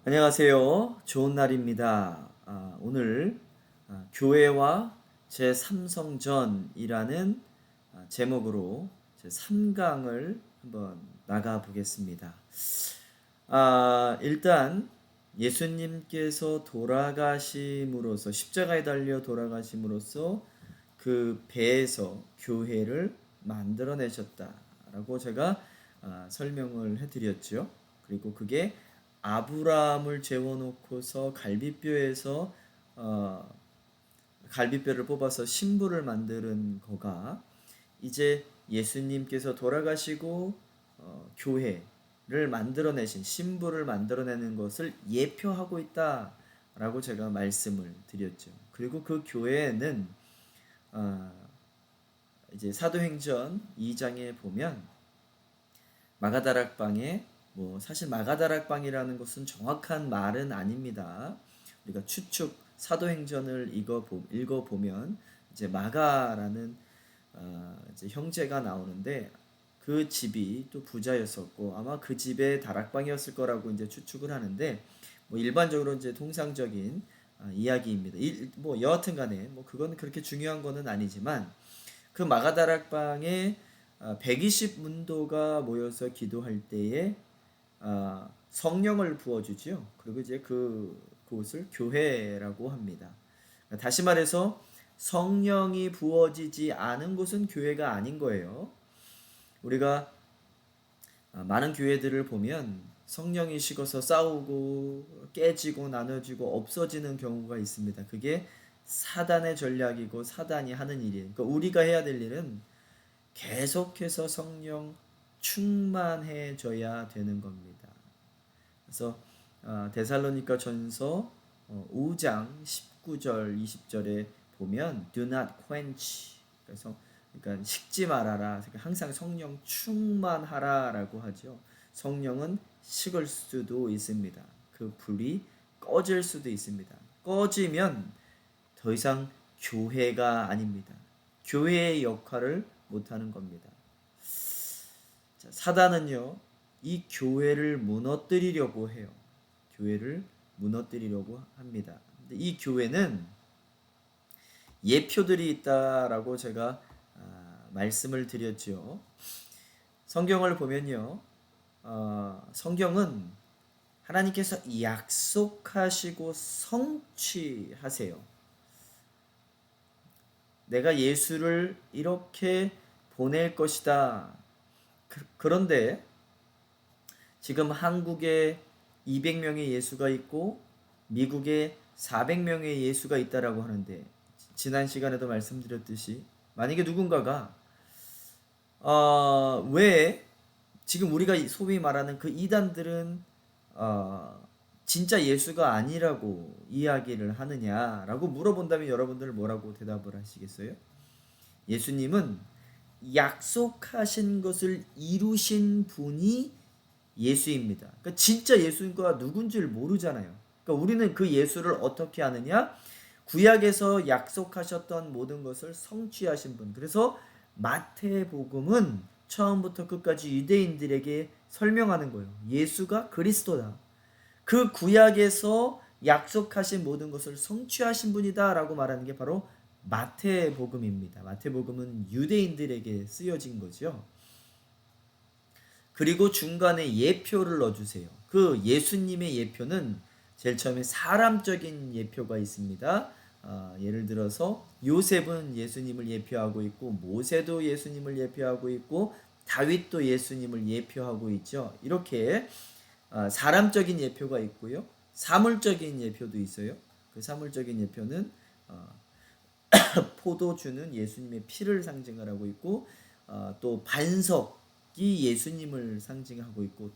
안녕하세요. 좋은 날입니다. 오늘 교회와 제3성전이라는 제목으로 제3강을 한번 나가 보겠습니다. 일단 예수님께서 돌아가심으로써 십자가에 달려 돌아가심으로써 그 배에서 교회를 만들어내셨다라고 제가 설명을 해드렸죠. 그리고 그게 아브라함을 재워놓고서 갈비뼈에서 갈비뼈를 뽑아서 신부를 만드는 거가 이제 예수님께서 돌아가시고 교회를 만들어내신 신부를 만들어내는 것을 예표하고 있다라고 제가 말씀을 드렸죠. 그리고 그 교회는 이제 사도행전 2장에 보면 마가다락방에 사실 마가다락방이라는 것은 정확한 말은 아닙니다. 우리가 추측 사도행전을 읽어보면 이제 마가라는 이제 형제가 나오는데 그 집이 또 부자였었고 아마 그 집의 다락방이었을 거라고 이제 추측을 하는데 일반적으로 이제 통상적인 이야기입니다. 여하튼간에 그건 그렇게 중요한 거는 아니지만 그 마가다락방에 120문도가 모여서 기도할 때에 성령을 부어주지요. 그리고 이제 그곳을 교회라고 합니다. 다시 말해서 성령이 부어지지 않은 곳은 교회가 아닌 거예요. 우리가 많은 교회들을 보면 성령이 식어서 싸우고 깨지고 나눠지고 없어지는 경우가 있습니다. 그게 사단의 전략이고 사단이 하는 일이에요. 그러니까 우리가 해야 될 일은 계속해서 성령 충만해져야 되는 겁니다. 그래서 데살로니가 전서 5장 19절 20절에 보면 do not quench, 그러니까 식지 말아라. 항상 성령 충만하라라고 하죠. 성령은 식을 수도 있습니다. 그 불이 꺼질 수도 있습니다. 꺼지면 더 이상 교회가 아닙니다. 교회의 역할을 못하는 겁니다. 사단은요, 이 교회를 무너뜨리려고 해요. 교회를 무너뜨리려고 합니다. 근데 이 교회는 예표들이 있다라고 제가 말씀을 드렸죠. 성경을 보면요, 성경은 하나님께서 약속하시고 성취하세요. 내가 예수를 이렇게 보낼 것이다. 그런데 지금 한국에 200명의 예수가 있고 미국에 400명의 예수가 있다라고 하는데, 지난 시간에도 말씀드렸듯이 만약에 누군가가 왜 지금 우리가 소위 말하는 그 이단들은 진짜 예수가 아니라고 이야기를 하느냐라고 물어본다면 여러분들 뭐라고 대답을 하시겠어요? 예수님은 약속하신 것을 이루신 분이 예수입니다. 그러니까 진짜 예수가 누군지를 모르잖아요. 그러니까 우리는 그 예수를 어떻게 아느냐? 구약에서 약속하셨던 모든 것을 성취하신 분. 그래서 마태복음은 처음부터 끝까지 유대인들에게 설명하는 거예요. 예수가 그리스도다. 그 구약에서 약속하신 모든 것을 성취하신 분이다 라고 말하는 게 바로 마태복음입니다. 마태복음은 유대인들에게 쓰여진 거죠. 그리고 중간에 예표를 넣어주세요. 그 예수님의 예표는 제일 처음에 사람적인 예표가 있습니다. 예를 들어서 요셉은 예수님을 예표하고 있고 모세도 예수님을 예표하고 있고 다윗도 예수님을 예표하고 있죠. 이렇게 사람적인 예표가 있고요. 사물적인 예표도 있어요. 그 사물적인 예표는 포도주는 예수님의 피를 상징을 하고 있고 또 반석이 예수님을 상징하고 있고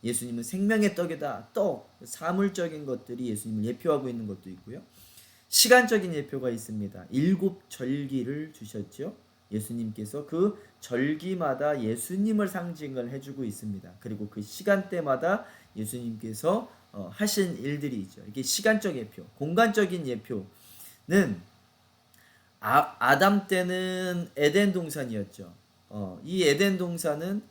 예수님은 생명의 떡이다. 사물적인 것들이 예수님을 예표하고 있는 것도 있고요. 시간적인 예표가 있습니다. 7절기를 주셨죠. 예수님께서 그 절기마다 예수님을 상징을 해주고 있습니다. 그리고 그 시간대마다 예수님께서 하신 일들이 있죠. 이게 시간적 예표. 공간적인 예표는 아담 때는 에덴 동산이었죠. 이 에덴 동산은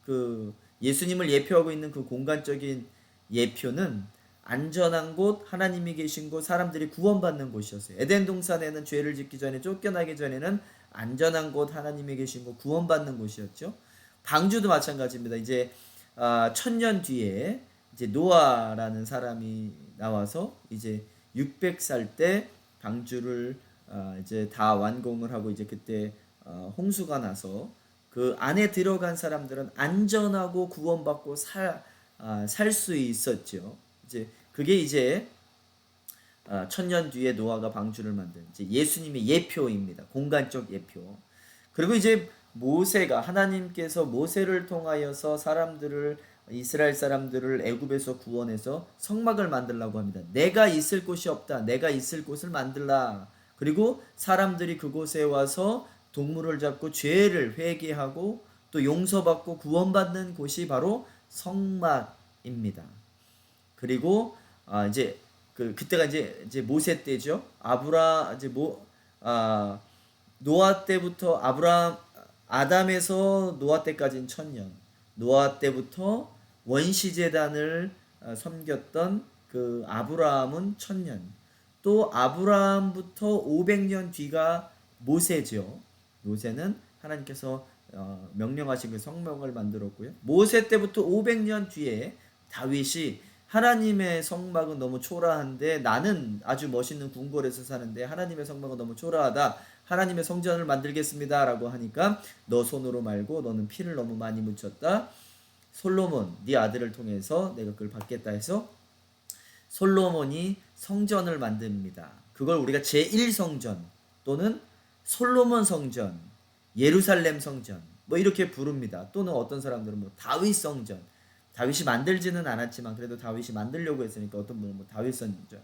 그 예수님을 예표하고 있는 그 공간적인 예표는 안전한 곳, 하나님이 계신 곳, 사람들이 구원받는 곳이었어요. 에덴 동산에는 죄를 짓기 전에, 쫓겨나기 전에는 안전한 곳, 하나님이 계신 곳, 구원받는 곳이었죠. 방주도 마찬가지입니다. 이제 1000년 뒤에 이제 노아라는 사람이 나와서 이제 600살 때 방주를 이제 다 완공을 하고, 이제 그때 홍수가 나서 그 안에 들어간 사람들은 안전하고 구원받고 살 수 있었죠. 이제 그게 이제 1000년 뒤에 노아가 방주를 만든 이제 예수님의 예표입니다. 공간적 예표. 그리고 이제 모세가, 하나님께서 모세를 통하여서 이스라엘 사람들을 애굽에서 구원해서 성막을 만들라고 합니다. 내가 있을 곳이 없다. 내가 있을 곳을 만들라. 그리고 사람들이 그곳에 와서 동물을 잡고 죄를 회개하고 또 용서받고 구원받는 곳이 바로 성막입니다. 그리고 이제 그때가 이제 모세 때죠. 노아 때부터 아담에서 노아 때까지는 1000년. 노아 때부터 원시 제단을 섬겼던 그 아브라함은 1000년. 또 아브라함부터 500년 뒤가 모세죠. 모세는 하나님께서 명령하신 그 성막을 만들었고요. 모세 때부터 500년 뒤에 다윗이 하나님의 성막은 너무 초라한데 나는 아주 멋있는 궁궐에서 사는데 하나님의 성막은 너무 초라하다. 하나님의 성전을 만들겠습니다. 라고 하니까 너 손으로 말고 너는 피를 너무 많이 묻혔다. 솔로몬 네 아들을 통해서 내가 그걸 받겠다 해서 솔로몬이 성전을 만듭니다. 그걸 우리가 제1성전 또는 솔로몬 성전, 예루살렘 성전 뭐 이렇게 부릅니다. 또는 어떤 사람들은 뭐 다윗 성전. 다윗이 만들지는 않았지만 그래도 다윗이 만들려고 했으니까 어떤 분은 뭐 다윗 성전,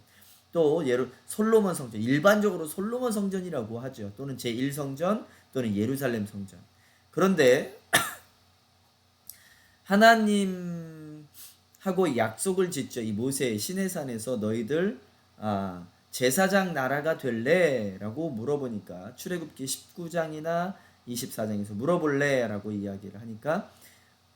또 솔로몬 성전, 일반적으로 솔로몬 성전이라고 하죠. 또는 제1성전 또는 예루살렘 성전. 그런데 하나님하고 약속을 짓죠. 이 모세 시내산에서 너희들 제사장 나라가 될래? 라고 물어보니까 출애굽기 19장이나 24장에서 물어볼래? 라고 이야기를 하니까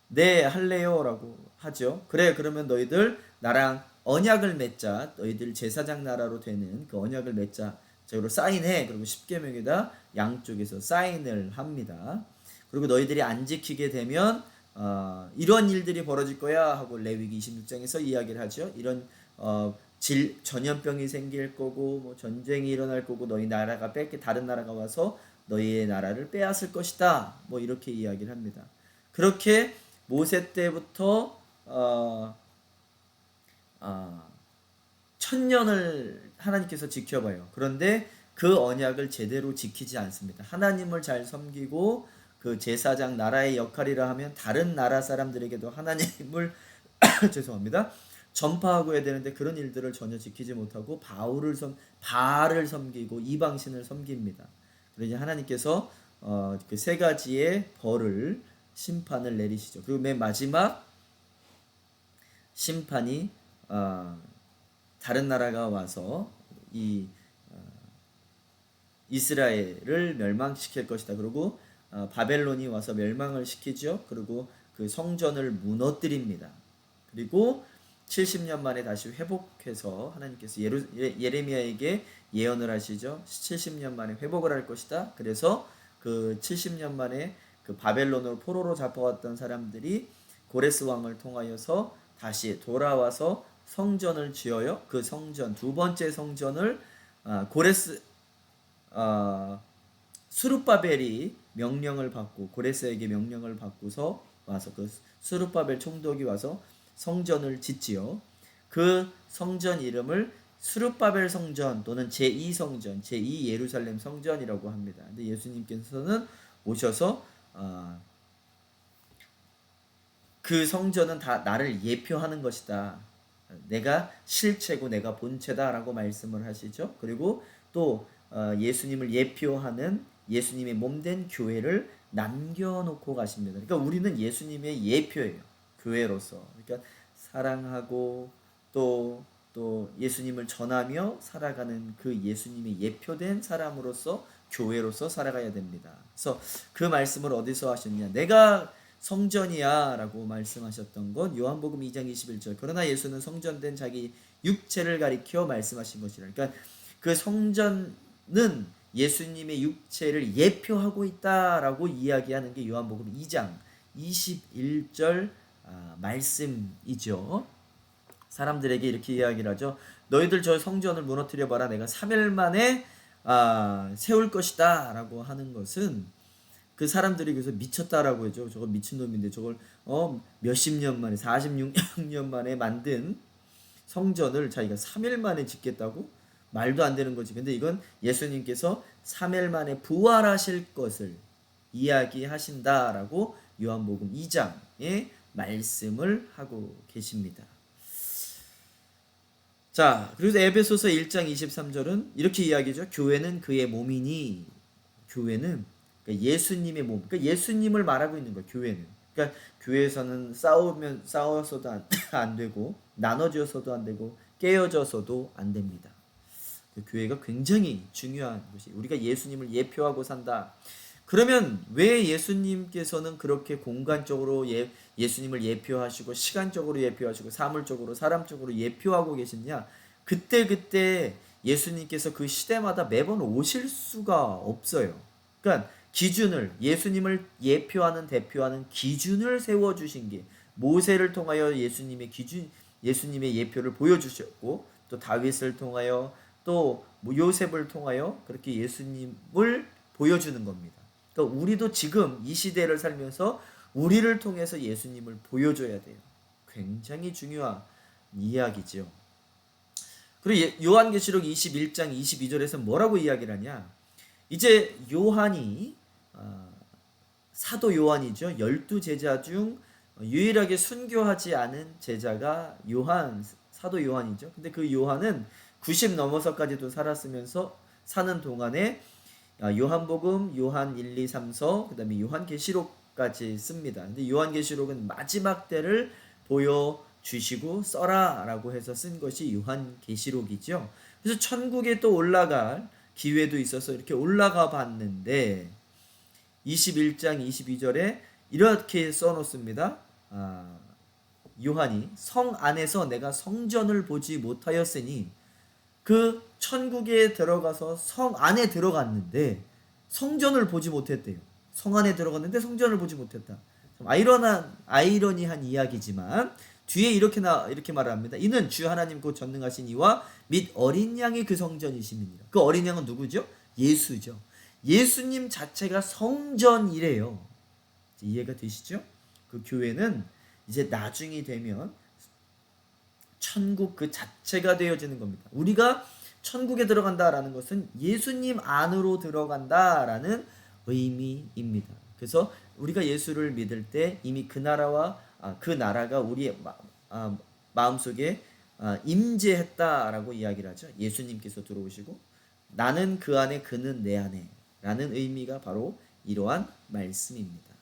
네 할래요 라고 하죠. 그래 그러면 너희들 나랑 언약을 맺자. 너희들 제사장 나라로 되는 그 언약을 맺자. 저기로 사인해. 그리고 십계명에다 양쪽에서 사인을 합니다. 그리고 너희들이 안 지키게 되면 이런 일들이 벌어질 거야 하고 레위기 26장에서 이야기를 하죠. 이런 전염병이 생길 거고 뭐 전쟁이 일어날 거고 너희 나라가 다른 나라가 와서 너희의 나라를 빼앗을 것이다. 뭐 이렇게 이야기를 합니다. 그렇게 모세 때부터 1000년을 하나님께서 지켜봐요. 그런데 그 언약을 제대로 지키지 않습니다. 하나님을 잘 섬기고 그 제사장 나라의 역할이라 하면 다른 나라 사람들에게도 하나님을 죄송합니다. 전파하고 해야 되는데 그런 일들을 전혀 지키지 못하고 바알을 섬기고 이방신을 섬깁니다. 그래서 하나님께서 그 세 가지의 심판을 내리시죠. 그리고 맨 마지막 심판이 다른 나라가 와서 이 이스라엘을 멸망시킬 것이다. 그리고 바벨론이 와서 멸망을 시키죠. 그리고 그 성전을 무너뜨립니다. 그리고 70년 만에 다시 회복해서 하나님께서 예레미야에게 예언을 하시죠. 70년 만에 회복을 할 것이다. 그래서 그 70년 만에 그 바벨론으로 포로로 잡혀왔던 사람들이 고레스 왕을 통하여서 다시 돌아와서 성전을 지어요. 그 성전 두 번째 성전을 스룹바벨이 명령을 받고 고레스에게 명령을 받고서 와서 그 스룹바벨 총독이 와서 성전을 짓지요. 그 성전 이름을 스룹바벨 성전 또는 제2성전, 제2 예루살렘 성전이라고 합니다. 근데 예수님께서는 오셔서 그 성전은 다 나를 예표하는 것이다. 내가 실체고 내가 본체다 라고 말씀을 하시죠. 그리고 또 예수님을 예표하는 예수님의 몸된 교회를 남겨놓고 가십니다. 그러니까 우리는 예수님의 예표예요. 교회로서. 그러니까 사랑하고 또 예수님을 전하며 살아가는 그 예수님의 예표된 사람으로서 교회로서 살아가야 됩니다. 그래서 그 말씀을 어디서 하셨냐? 내가 성전이야 라고 말씀하셨던 건 요한복음 2장 21절. 그러나 예수는 성전된 자기 육체를 가리켜 말씀하신 것이라. 그러니까 그 성전은 예수님의 육체를 예표하고 있다라고 이야기하는 게 요한복음 2장 21절 말씀이죠. 사람들에게 이렇게 이야기를 하죠. 너희들 저 성전을 무너뜨려 봐라. 내가 3일 만에 세울 것이다 라고 하는 것은 그 사람들이 그래서 미쳤다라고 하죠. 저거 미친놈인데 저걸 몇십 년 만에 46년 만에 만든 성전을 자기가 3일 만에 짓겠다고? 말도 안 되는 거지. 근데 이건 예수님께서 3일 만에 부활하실 것을 이야기하신다라고 요한복음 2장에 말씀을 하고 계십니다. 자, 그래서 에베소서 1장 23절은 이렇게 이야기죠. 교회는 그의 몸이니, 교회는 그러니까 예수님의 몸, 그러니까 예수님을 말하고 있는 거예요. 교회는. 그러니까 교회에서는 싸워서도 안 되고, 나눠져서도 안 되고, 깨어져서도 안 됩니다. 교회가 굉장히 중요한 것이, 우리가 예수님을 예표하고 산다. 그러면 왜 예수님께서는 그렇게 공간적으로 예수님을 예표하시고 시간적으로 예표하시고 사물적으로 사람적으로 예표하고 계시냐? 그때 예수님께서 그 시대마다 매번 오실 수가 없어요. 그러니까 기준을, 예수님을 예표하는 대표하는 기준을 세워 주신 게, 모세를 통하여 예수님의 기준, 예수님의 예표를 보여주셨고, 또 다윗을 통하여, 또 요셉을 통하여 그렇게 예수님을 보여주는 겁니다. 그러니까 우리도 지금 이 시대를 살면서 우리를 통해서 예수님을 보여줘야 돼요. 굉장히 중요한 이야기죠. 그리고 요한계시록 21장 22절에서 뭐라고 이야기를 하냐? 이제 요한이 사도 요한이죠. 12제자 중 유일하게 순교하지 않은 제자가 사도 요한이죠. 근데 그 요한은 90 넘어서까지도 살았으면서 사는 동안에 요한복음, 요한 1, 2, 3서, 그 다음에 요한계시록까지 씁니다. 근데 요한계시록은 마지막 때를 보여주시고 써라 라고 해서 쓴 것이 요한계시록이죠. 그래서 천국에 또 올라갈 기회도 있어서 이렇게 올라가 봤는데 21장 22절에 이렇게 써놓습니다. 요한이 성 안에서 내가 성전을 보지 못하였으니, 그 천국에 들어가서 성 안에 들어갔는데 성전을 보지 못했대요. 성 안에 들어갔는데 성전을 보지 못했다. 좀 아이러니한 이야기지만 뒤에 이렇게 말을 합니다. 이는 주 하나님 곧 전능하신 이와 및 어린 양이 그 성전이심이니라. 그 어린 양은 누구죠? 예수죠. 예수님 자체가 성전이래요. 이해가 되시죠? 그 교회는 이제 나중이 되면 천국 그 자체가 되어지는 겁니다. 우리가 천국에 들어간다라는 것은 예수님 안으로 들어간다라는 의미입니다. 그래서 우리가 예수를 믿을 때 이미 그 나라가 우리의 마음속에 임재했다라고 이야기를 하죠. 예수님께서 들어오시고 나는 그 안에 그는 내 안에 라는 의미가 바로 이러한 말씀입니다.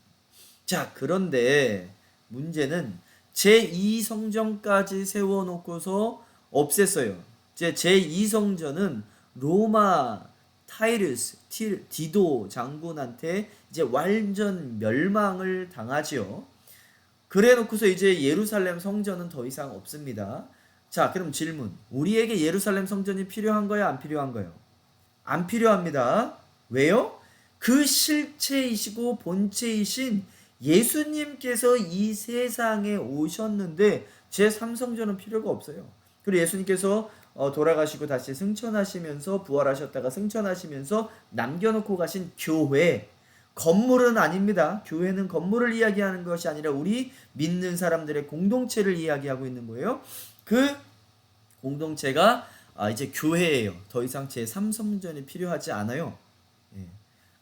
자, 그런데 문제는 제2성전까지 세워놓고서 없앴어요. 제2성전은 로마 타이르스 디도 장군한테 이제 완전 멸망을 당하지요. 그래 놓고서 이제 예루살렘 성전은 더 이상 없습니다. 자, 그럼 질문. 우리에게 예루살렘 성전이 필요한 거야, 안 필요한 거예요? 안 필요합니다. 왜요? 그 실체이시고 본체이신 예수님께서 이 세상에 오셨는데 제3성전은 필요가 없어요. 그리고 예수님께서 돌아가시고 다시 승천하시면서 부활하셨다가 승천하시면서 남겨놓고 가신 교회, 건물은 아닙니다. 교회는 건물을 이야기하는 것이 아니라 우리 믿는 사람들의 공동체를 이야기하고 있는 거예요. 그 공동체가 이제 교회예요. 더 이상 제3성전이 필요하지 않아요.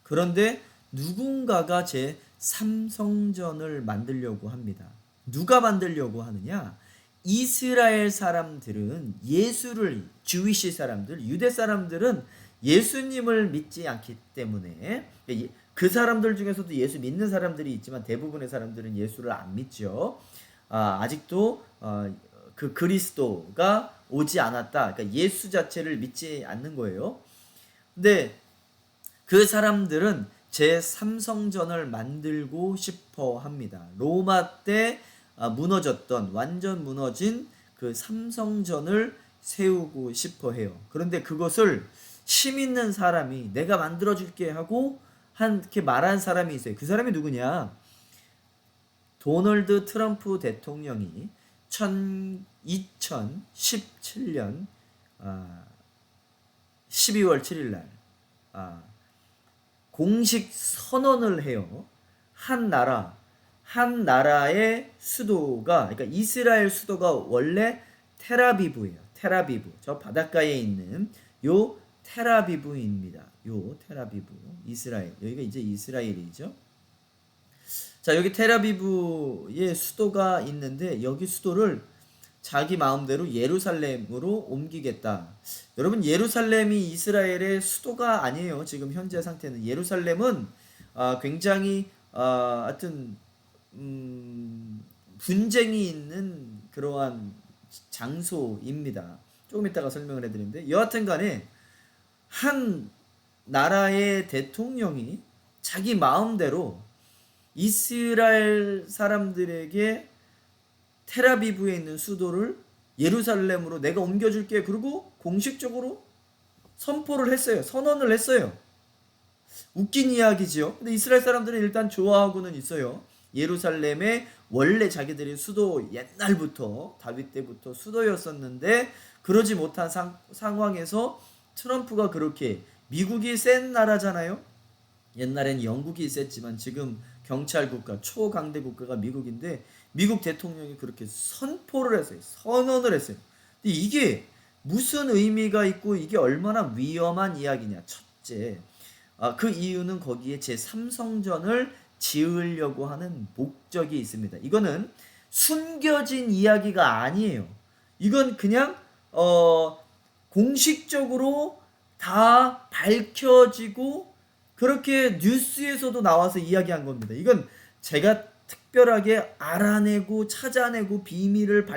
그런데 누군가가 제3성전을 만들려고 합니다. 누가 만들려고 하느냐? 이스라엘 사람들은 주위시 사람들, 유대 사람들은 예수님을 믿지 않기 때문에, 그 사람들 중에서도 예수 믿는 사람들이 있지만 대부분의 사람들은 예수를 안 믿죠. 아직도 그 그리스도가 오지 않았다. 그러니까 예수 자체를 믿지 않는 거예요. 근데 그 사람들은 제3성전을 만들고 싶어 합니다. 로마 때 무너졌던, 완전 무너진 그 삼성전을 세우고 싶어 해요. 그런데 그것을 힘 있는 사람이 내가 만들어 줄게 하고 이렇게 말한 사람이 있어요. 그 사람이 누구냐? 도널드 트럼프 대통령이 2017년 12월 7일 날 공식 선언을 해요. 한 나라의 수도가, 그러니까 이스라엘 수도가 원래 텔아비브예요. 텔아비브. 저 바닷가에 있는 요 텔아비브입니다. 요 텔아비브. 이스라엘. 여기가 이제 이스라엘이죠. 자, 여기 텔아비브의 수도가 있는데 여기 수도를 자기 마음대로 예루살렘으로 옮기겠다. 여러분, 예루살렘이 이스라엘의 수도가 아니에요. 지금 현재 상태는 예루살렘은 굉장히 하여튼 분쟁이 있는 그러한 장소입니다. 조금 이따가 설명을 해드리는데, 여하튼 간에 한 나라의 대통령이 자기 마음대로 이스라엘 사람들에게 텔아비브에 있는 수도를 예루살렘으로 내가 옮겨줄게, 그리고 공식적으로 선포를 했어요. 선언을 했어요. 웃긴 이야기지요. 근데 이스라엘 사람들은 일단 좋아하고는 있어요. 예루살렘에 원래 자기들이 수도, 옛날부터 다윗 때부터 수도였었는데 그러지 못한 상황에서 트럼프가 그렇게, 미국이 센 나라잖아요. 옛날엔 영국이 셌지만 지금 경찰 국가, 초강대 국가가 미국인데 미국 대통령이 그렇게 선포를 했어요. 선언을 했어요. 근데 이게 무슨 의미가 있고 이게 얼마나 위험한 이야기냐. 첫째, 그 이유는 거기에 제3성전을 지으려고 하는 목적이 있습니다. 이거는 숨겨진 이야기가 아니에요. 이건 그냥 공식적으로 다 밝혀지고 그렇게 뉴스에서도 나와서 이야기한 겁니다. 이건 제가 특별하게 알아내고 찾아내고 비밀을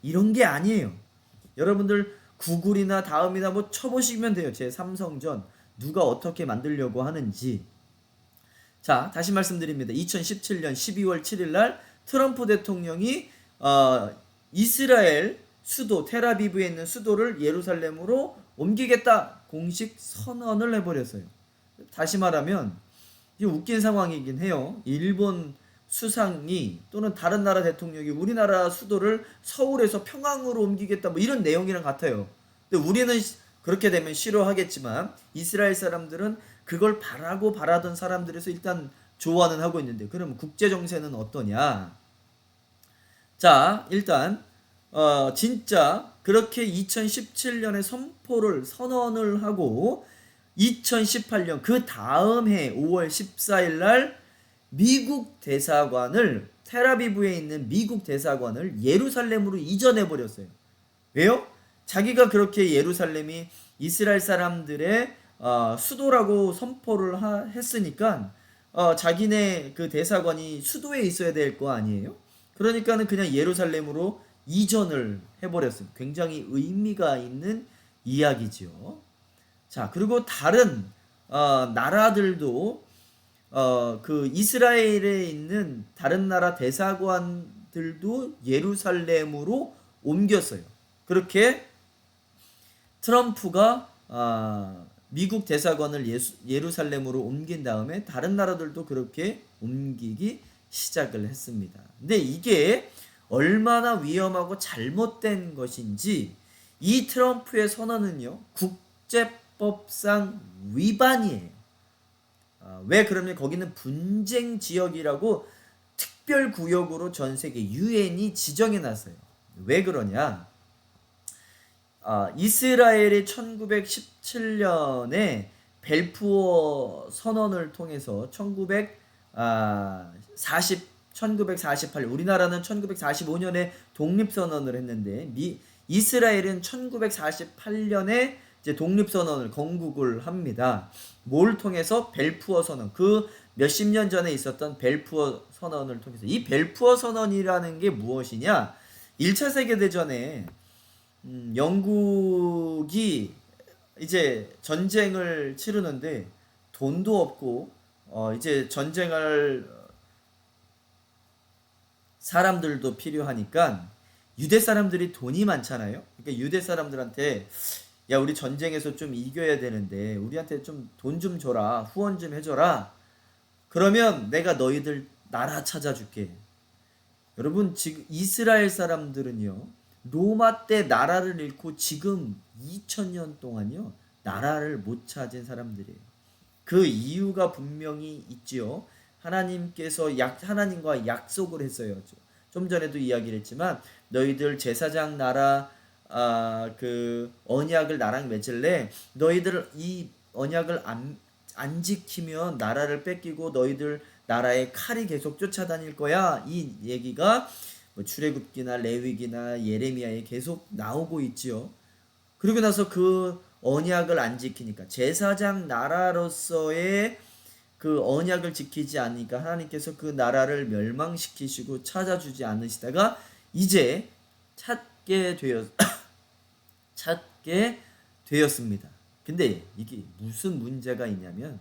이런 게 아니에요. 여러분들 구글이나 다음이나 뭐 쳐보시면 돼요. 제3성전 누가 어떻게 만들려고 하는지. 자, 다시 말씀드립니다. 2017년 12월 7일 날 트럼프 대통령이 이스라엘 수도 텔아비브에 있는 수도를 예루살렘으로 옮기겠다 공식 선언을 해버렸어요. 다시 말하면 이게 웃긴 상황이긴 해요. 일본 수상이 또는 다른 나라 대통령이 우리나라 수도를 서울에서 평양으로 옮기겠다 뭐 이런 내용이랑 같아요. 근데 우리는 그렇게 되면 싫어하겠지만 이스라엘 사람들은 그걸 바라던 사람들에서 일단 좋아는 하고 있는데, 그럼 국제 정세는 어떠냐? 자, 일단 진짜 그렇게 2017년에 선언을 하고 2018년 그 다음 해 5월 14일 날 미국 대사관을, 텔아비브에 있는 미국 대사관을 예루살렘으로 이전해 버렸어요. 왜요? 자기가 그렇게 예루살렘이 이스라엘 사람들의 수도라고 선포를 했으니까 자기네 그 대사관이 수도에 있어야 될 거 아니에요? 그러니까는 그냥 예루살렘으로 이전을 해버렸습니다. 굉장히 의미가 있는 이야기죠. 자, 그리고 다른 나라들도 그 이스라엘에 있는 다른 나라 대사관들도 예루살렘으로 옮겼어요. 그렇게 트럼프가 미국 대사관을 예루살렘으로 옮긴 다음에 다른 나라들도 그렇게 옮기기 시작을 했습니다. 근데 이게 얼마나 위험하고 잘못된 것인지, 이 트럼프의 선언은요 국제법상 위반이에요. 왜 그러면 거기는 분쟁 지역이라고 특별 구역으로 전 세계 유엔이 지정해 놨어요. 왜 그러냐? 이스라엘이 1917년에 벨푸어 선언을 통해서 1948, 우리나라는 1945년에 독립선언을 했는데 이스라엘은 1948년에 이제 독립선언을 건국을 합니다. 뭘 통해서? 벨푸어 선언. 그 몇십 년 전에 있었던 벨푸어 선언을 통해서. 이 벨푸어 선언이라는 게 무엇이냐? 1차 세계대전에 영국이 이제 전쟁을 치르는데 돈도 없고 이제 전쟁할 사람들도 필요하니까 유대 사람들이 돈이 많잖아요. 그러니까 유대 사람들한테 야 우리 전쟁에서 좀 이겨야 되는데 우리한테 좀 돈 좀 줘라, 후원 좀 해줘라. 그러면 내가 너희들 나라 찾아줄게. 여러분 지금 이스라엘 사람들은요 로마 때 나라를 잃고 지금 2000년 동안요 나라를 못 찾은 사람들이에요. 그 이유가 분명히 있지요. 하나님께서 하나님과 약속을 했어요. 좀 전에도 이야기를 했지만 너희들 제사장 나라 그 언약을 나랑 맺을래. 너희들 이 언약을 안 지키면 나라를 뺏기고 너희들 나라에 칼이 계속 쫓아다닐 거야. 이 얘기가 뭐 출애굽기나 레위기나 예레미야에 계속 나오고 있지요. 그리고 나서 그 언약을 안 지키니까 제사장 나라로서의 그 언약을 지키지 않으니까 하나님께서 그 나라를 멸망시키시고 찾아주지 않으시다가 이제 찾게 되었습니다. 근데 이게 무슨 문제가 있냐면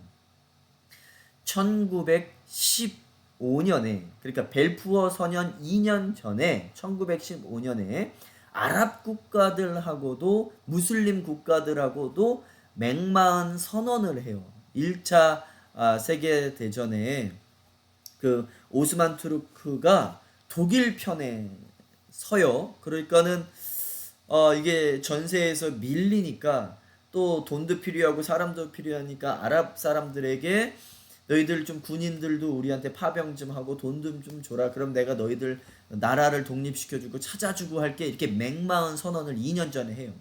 1915년에 그러니까 벨푸어 선언 2년 전에 1915년에 아랍 국가들하고도 무슬림 국가들하고도 맹마은 선언을 해요. 1차 세계 대전에 그 오스만 투르크가 독일 편에 서요. 그러니까는 이게 전세에서 밀리니까 또 돈도 필요하고 사람도 필요하니까 아랍 사람들에게 너희들 좀 군인들도 우리한테 파병 좀 하고 돈 좀 줘라. 그럼 내가 너희들 나라를 독립시켜주고 찾아주고 할게. 이렇게 맹마은 선언을 2년 전에 해요.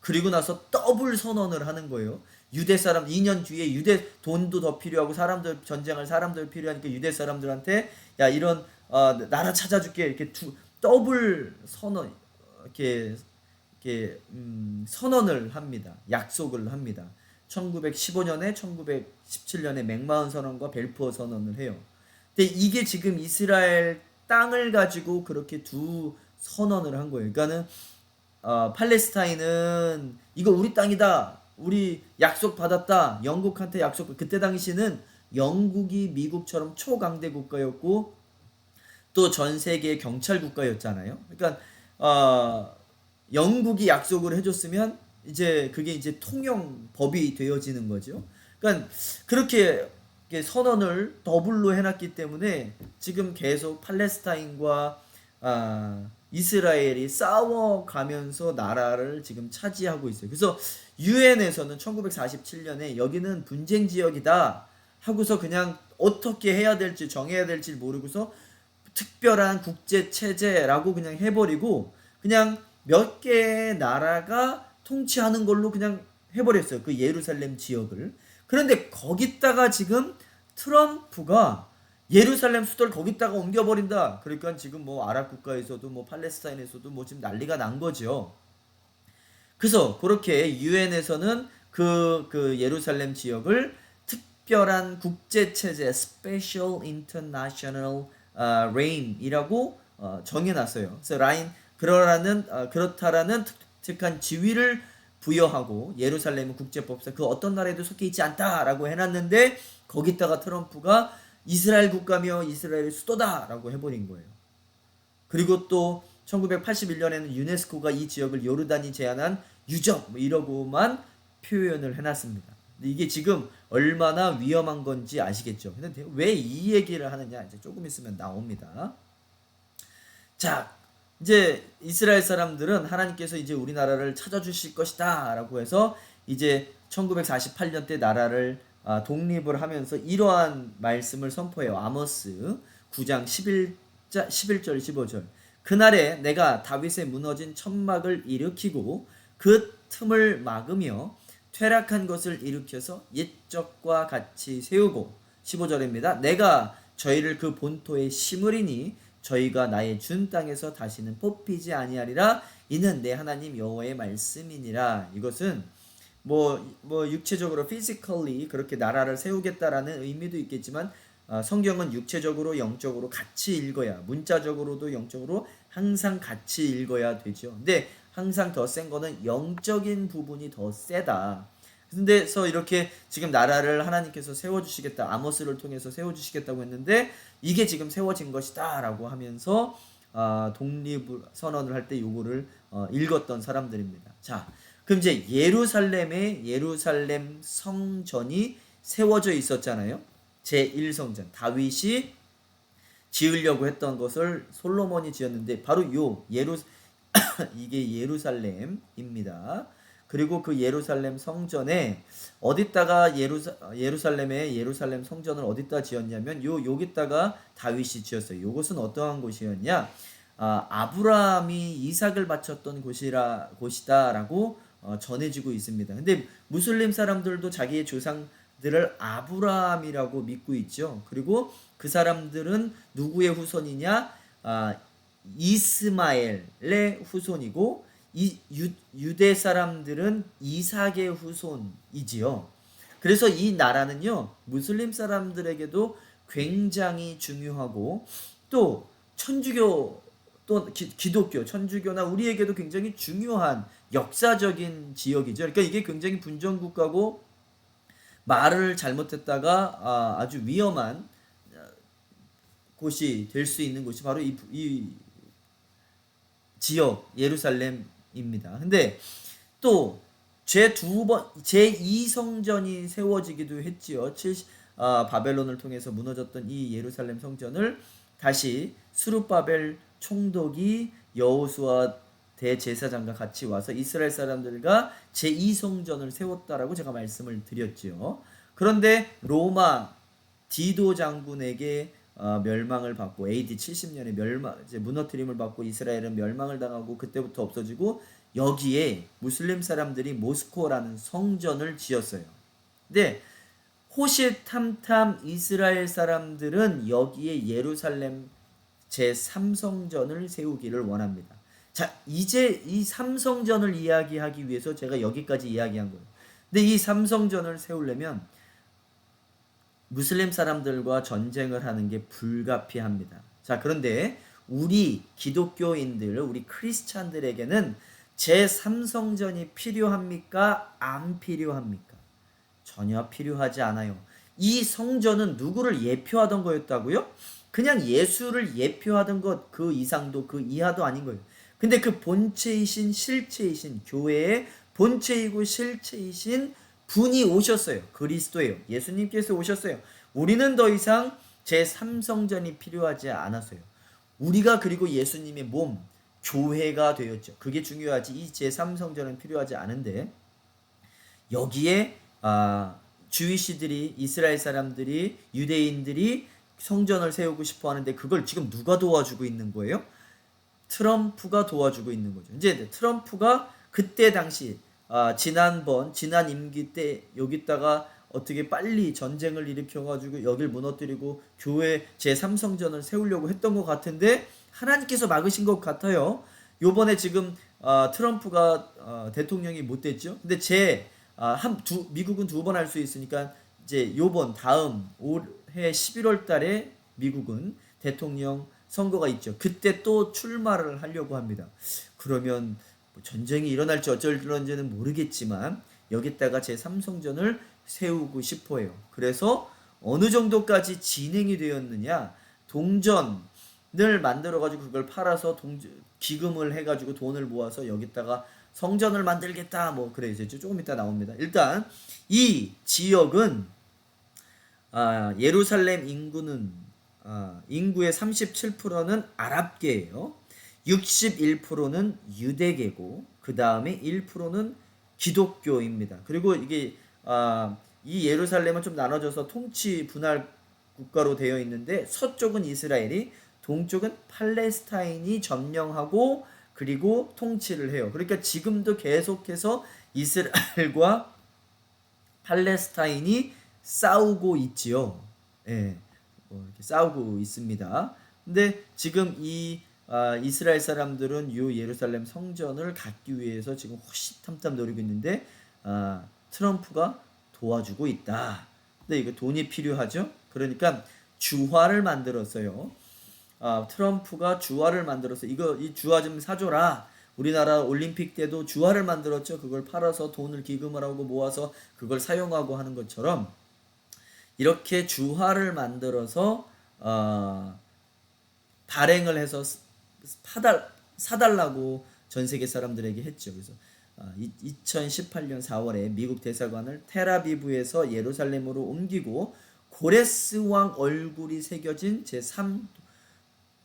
그리고 나서 더블 선언을 하는 거예요. 유대 사람 2년 뒤에 유대 돈도 더 필요하고 사람들 전쟁할 사람들 필요하니까 유대 사람들한테 야 이런 나라 찾아줄게 이렇게 더블 선언 이렇게 선언을 합니다. 약속을 합니다. 1915년에 1917년에 맥마은 선언과 벨푸어 선언을 해요. 근데 이게 지금 이스라엘 땅을 가지고 그렇게 두 선언을 한 거예요. 그러니까는 팔레스타인은 이거 우리 땅이다. 우리 약속 받았다. 영국한테 약속. 그때 당시는 영국이 미국처럼 초강대 국가였고 또 전 세계 경찰 국가였잖아요. 그러니까 영국이 약속을 해줬으면 이제 그게 이제 통용법이 되어지는 거죠. 그러니까 그렇게 선언을 더블로 해놨기 때문에 지금 계속 팔레스타인과 이스라엘이 싸워가면서 나라를 지금 차지하고 있어요. 그래서 유엔에서는 1947년에 여기는 분쟁 지역이다 하고서 그냥 어떻게 해야 될지 정해야 될지 모르고서 특별한 국제 체제라고 그냥 해버리고 그냥 몇 개의 나라가 통치하는 걸로 그냥 해버렸어요. 그 예루살렘 지역을. 그런데 거기다가 지금 트럼프가 예루살렘 수도를 거기다가 옮겨버린다. 그러니까 지금 뭐 아랍 국가에서도 뭐 팔레스타인에서도 뭐 지금 난리가 난 거죠. 그래서 그렇게 유엔에서는 그 예루살렘 지역을 특별한 국제 체제 Special International Reign이라고 정해놨어요. 그래서 그렇다라는 특특한 지위를 부여하고 예루살렘은 국제법상 그 어떤 나라에도 속해 있지 않다라고 해놨는데 거기다가 트럼프가 이스라엘 국가며 이스라엘의 수도다라고 해버린 거예요. 그리고 또 1981년에는 유네스코가 이 지역을 요르단이 제안한 유적 이러고만 표현을 해놨습니다. 근데 이게 지금 얼마나 위험한 건지 아시겠죠? 근데 왜 이 얘기를 하느냐 이제 조금 있으면 나옵니다. 자, 이제 이스라엘 사람들은 하나님께서 이제 우리나라를 찾아주실 것이다라고 해서 이제 1948년 때 나라를 독립을 하면서 이러한 말씀을 선포해요. 아모스 9장 11절 15절. 그날에 내가 다윗의 무너진 천막을 일으키고 그 틈을 막으며 퇴락한 것을 일으켜서 옛적과 같이 세우고 15절입니다. 내가 저희를 그 본토에 심으리니 저희가 나의 준 땅에서 다시는 뽑히지 아니하리라. 이는 내 하나님 여호와의 말씀이니라. 이것은 뭐 육체적으로 physically 그렇게 나라를 세우겠다라는 의미도 있겠지만 성경은 육체적으로 영적으로 같이 읽어야 문자적으로도 영적으로 항상 같이 읽어야 되죠. 근데 항상 더 센 거는 영적인 부분이 더 세다. 근데서 이렇게 지금 나라를 하나님께서 세워주시겠다, 아모스를 통해서 세워주시겠다고 했는데 이게 지금 세워진 것이다라고 하면서 독립 선언을 할 때 요거를 읽었던 사람들입니다. 자, 그럼 이제 예루살렘 성전이 세워져 있었잖아요. 제1성전 다윗이 지으려고 했던 것을 솔로몬이 지었는데 바로 이게 예루살렘입니다. 그리고 그 예루살렘 성전에 어디다가 예루살렘의 예루살렘 성전을 어디다 지었냐면 여기다가 다윗이 지었어요. 이것은 어떠한 곳이었냐? 아브라함이 이삭을 바쳤던 곳이다라고 전해지고 있습니다. 근데 무슬림 사람들도 자기의 조상들을 아브라함이라고 믿고 있죠. 그리고 그 사람들은 누구의 후손이냐? 이스마엘의 후손이고 유대 사람들은 이삭의 후손이지요. 그래서 이 나라는요 무슬림 사람들에게도 굉장히 중요하고 또 천주교 또 기독교 천주교나 우리에게도 굉장히 중요한 역사적인 지역이죠. 그러니까 이게 굉장히 분정국가고 말을 잘못했다가 아주 위험한 곳이 될 수 있는 곳이 바로 이 지역 예루살렘입니다. 근데 또 제2성전이 세워지기도 했지요. 바벨론을 통해서 무너졌던 이 예루살렘 성전을 다시 스룹바벨 총독이 여호수아 대제사장과 같이 와서 이스라엘 사람들과 제2성전을 세웠다라고 제가 말씀을 드렸지요. 그런데 로마 디도 장군에게 멸망을 받고 AD 70년에 이제 무너뜨림을 받고 이스라엘은 멸망을 당하고 그때부터 없어지고 여기에 무슬림 사람들이 모스코라는 성전을 지었어요. 근데 호시탐탐 이스라엘 사람들은 여기에 예루살렘 제3성전을 세우기를 원합니다. 자, 이제 이 3성전을 이야기하기 위해서 제가 여기까지 이야기한 거예요. 근데 이 3성전을 세우려면 무슬림 사람들과 전쟁을 하는 게 불가피합니다. 자, 그런데 우리 기독교인들, 우리 크리스찬들에게는 제3성전이 필요합니까? 안 필요합니까? 전혀 필요하지 않아요. 이 성전은 누구를 예표하던 거였다고요? 그냥 예수를 예표하던 것 그 이상도 그 이하도 아닌 거예요. 근데 그 본체이신 실체이신 교회의 본체이고 실체이신 분이 오셨어요. 그리스도예요. 예수님께서 오셨어요. 우리는 더 이상 제3성전이 필요하지 않았어요. 우리가 그리고 예수님의 몸, 교회가 되었죠. 그게 중요하지. 이 제3성전은 필요하지 않은데 여기에 주이시들이 이스라엘 사람들이 유대인들이 성전을 세우고 싶어 하는데 그걸 지금 누가 도와주고 있는 거예요? 트럼프가 도와주고 있는 거죠. 이제 트럼프가 그때 당시 지난 임기 때 여기다가 어떻게 빨리 전쟁을 일으켜가지고 여길 무너뜨리고 교회 제3성전을 세우려고 했던 것 같은데 하나님께서 막으신 것 같아요. 요번에 지금 트럼프가 대통령이 못 됐죠. 근데 미국은 2번 할 수 있으니까 이제 요번 다음 올해 11월 달에 미국은 대통령 선거가 있죠. 그때 또 출마를 하려고 합니다. 그러면 전쟁이 일어날지 어쩔런지는 모르겠지만 여기다가 제3성전을 세우고 싶어 해요. 그래서 어느 정도까지 진행이 되었느냐, 동전을 만들어 가지고 그걸 팔아서 기금을 해 가지고 돈을 모아서 여기다가 성전을 만들겠다 뭐 그래요. 조금 이따 나옵니다. 일단 이 지역은 예루살렘 인구의 37%는 아랍계예요. 61%는 유대계고 그 다음에 1%는 기독교입니다. 그리고 이게 이 예루살렘은 좀 나눠져서 통치 분할 국가로 되어 있는데 서쪽은 이스라엘이 동쪽은 팔레스타인이 점령하고 그리고 통치를 해요. 그러니까 지금도 계속해서 이스라엘과 팔레스타인이 싸우고 있지요. 예, 이렇게 싸우고 있습니다. 근데 지금 이 이스라엘 사람들은 이 예루살렘 성전을 갖기 위해서 지금 호시탐탐 노리고 있는데 트럼프가 도와주고 있다. 근데 이거 돈이 필요하죠. 그러니까 주화를 만들었어요. 트럼프가 주화를 만들어서 이 주화 좀 사줘라. 우리나라 올림픽 때도 주화를 만들었죠. 그걸 팔아서 돈을 기금을 하고 모아서 그걸 사용하고 하는 것처럼 이렇게 주화를 만들어서 발행을 해서 사달라고 전 세계 사람들에게 했죠. 그래서 2018년 4월에 미국 대사관을 텔아비브에서 예루살렘으로 옮기고 고레스 왕 얼굴이 새겨진 제3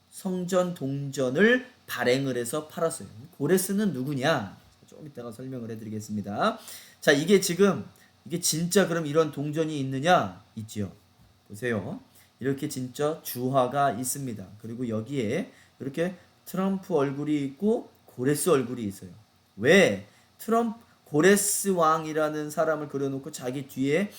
성전 동전을 발행을 해서 팔았어요. 고레스는 누구냐? 조금 이따가 설명을 해드리겠습니다. 자, 이게 진짜 그럼 이런 동전이 있느냐? 있지요. 보세요. 이렇게 진짜 주화가 있습니다. 그리고 여기에 이렇게 트럼프 얼굴이 있고 고레스 얼굴이 있어요. 왜 고레스 왕이라는 사람을 그려놓고 자기 뒤에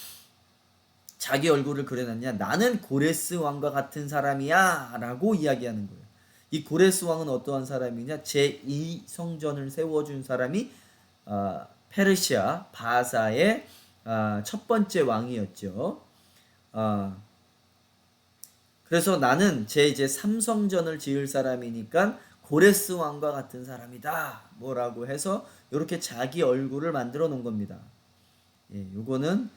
자기 얼굴을 그려놨냐? 나는 고레스 왕과 같은 사람이야 라고 이야기하는 거예요. 이 고레스 왕은 어떠한 사람이냐? 제2성전을 세워준 사람이 페르시아 바사의 첫 번째 왕이었죠. 그래서 나는 이제 3성전을 지을 사람이니까 고레스 왕과 같은 사람이다 뭐라고 해서 이렇게 자기 얼굴을 만들어 놓은 겁니다. 예, 요거는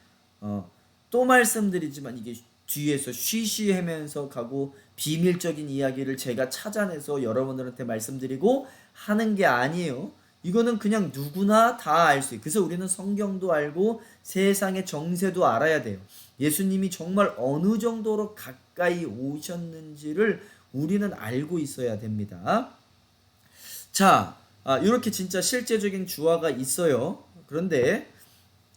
또 말씀드리지만 이게 뒤에서 쉬쉬하면서 가고 비밀적인 이야기를 제가 찾아내서 여러분들한테 말씀드리고 하는 게 아니에요. 이거는 그냥 누구나 다 알 수 있어요. 그래서 우리는 성경도 알고 세상의 정세도 알아야 돼요. 예수님이 정말 어느 정도로 가까이 오셨는지를 우리는 알고 있어야 됩니다. 자, 이렇게 진짜 실제적인 주화가 있어요. 그런데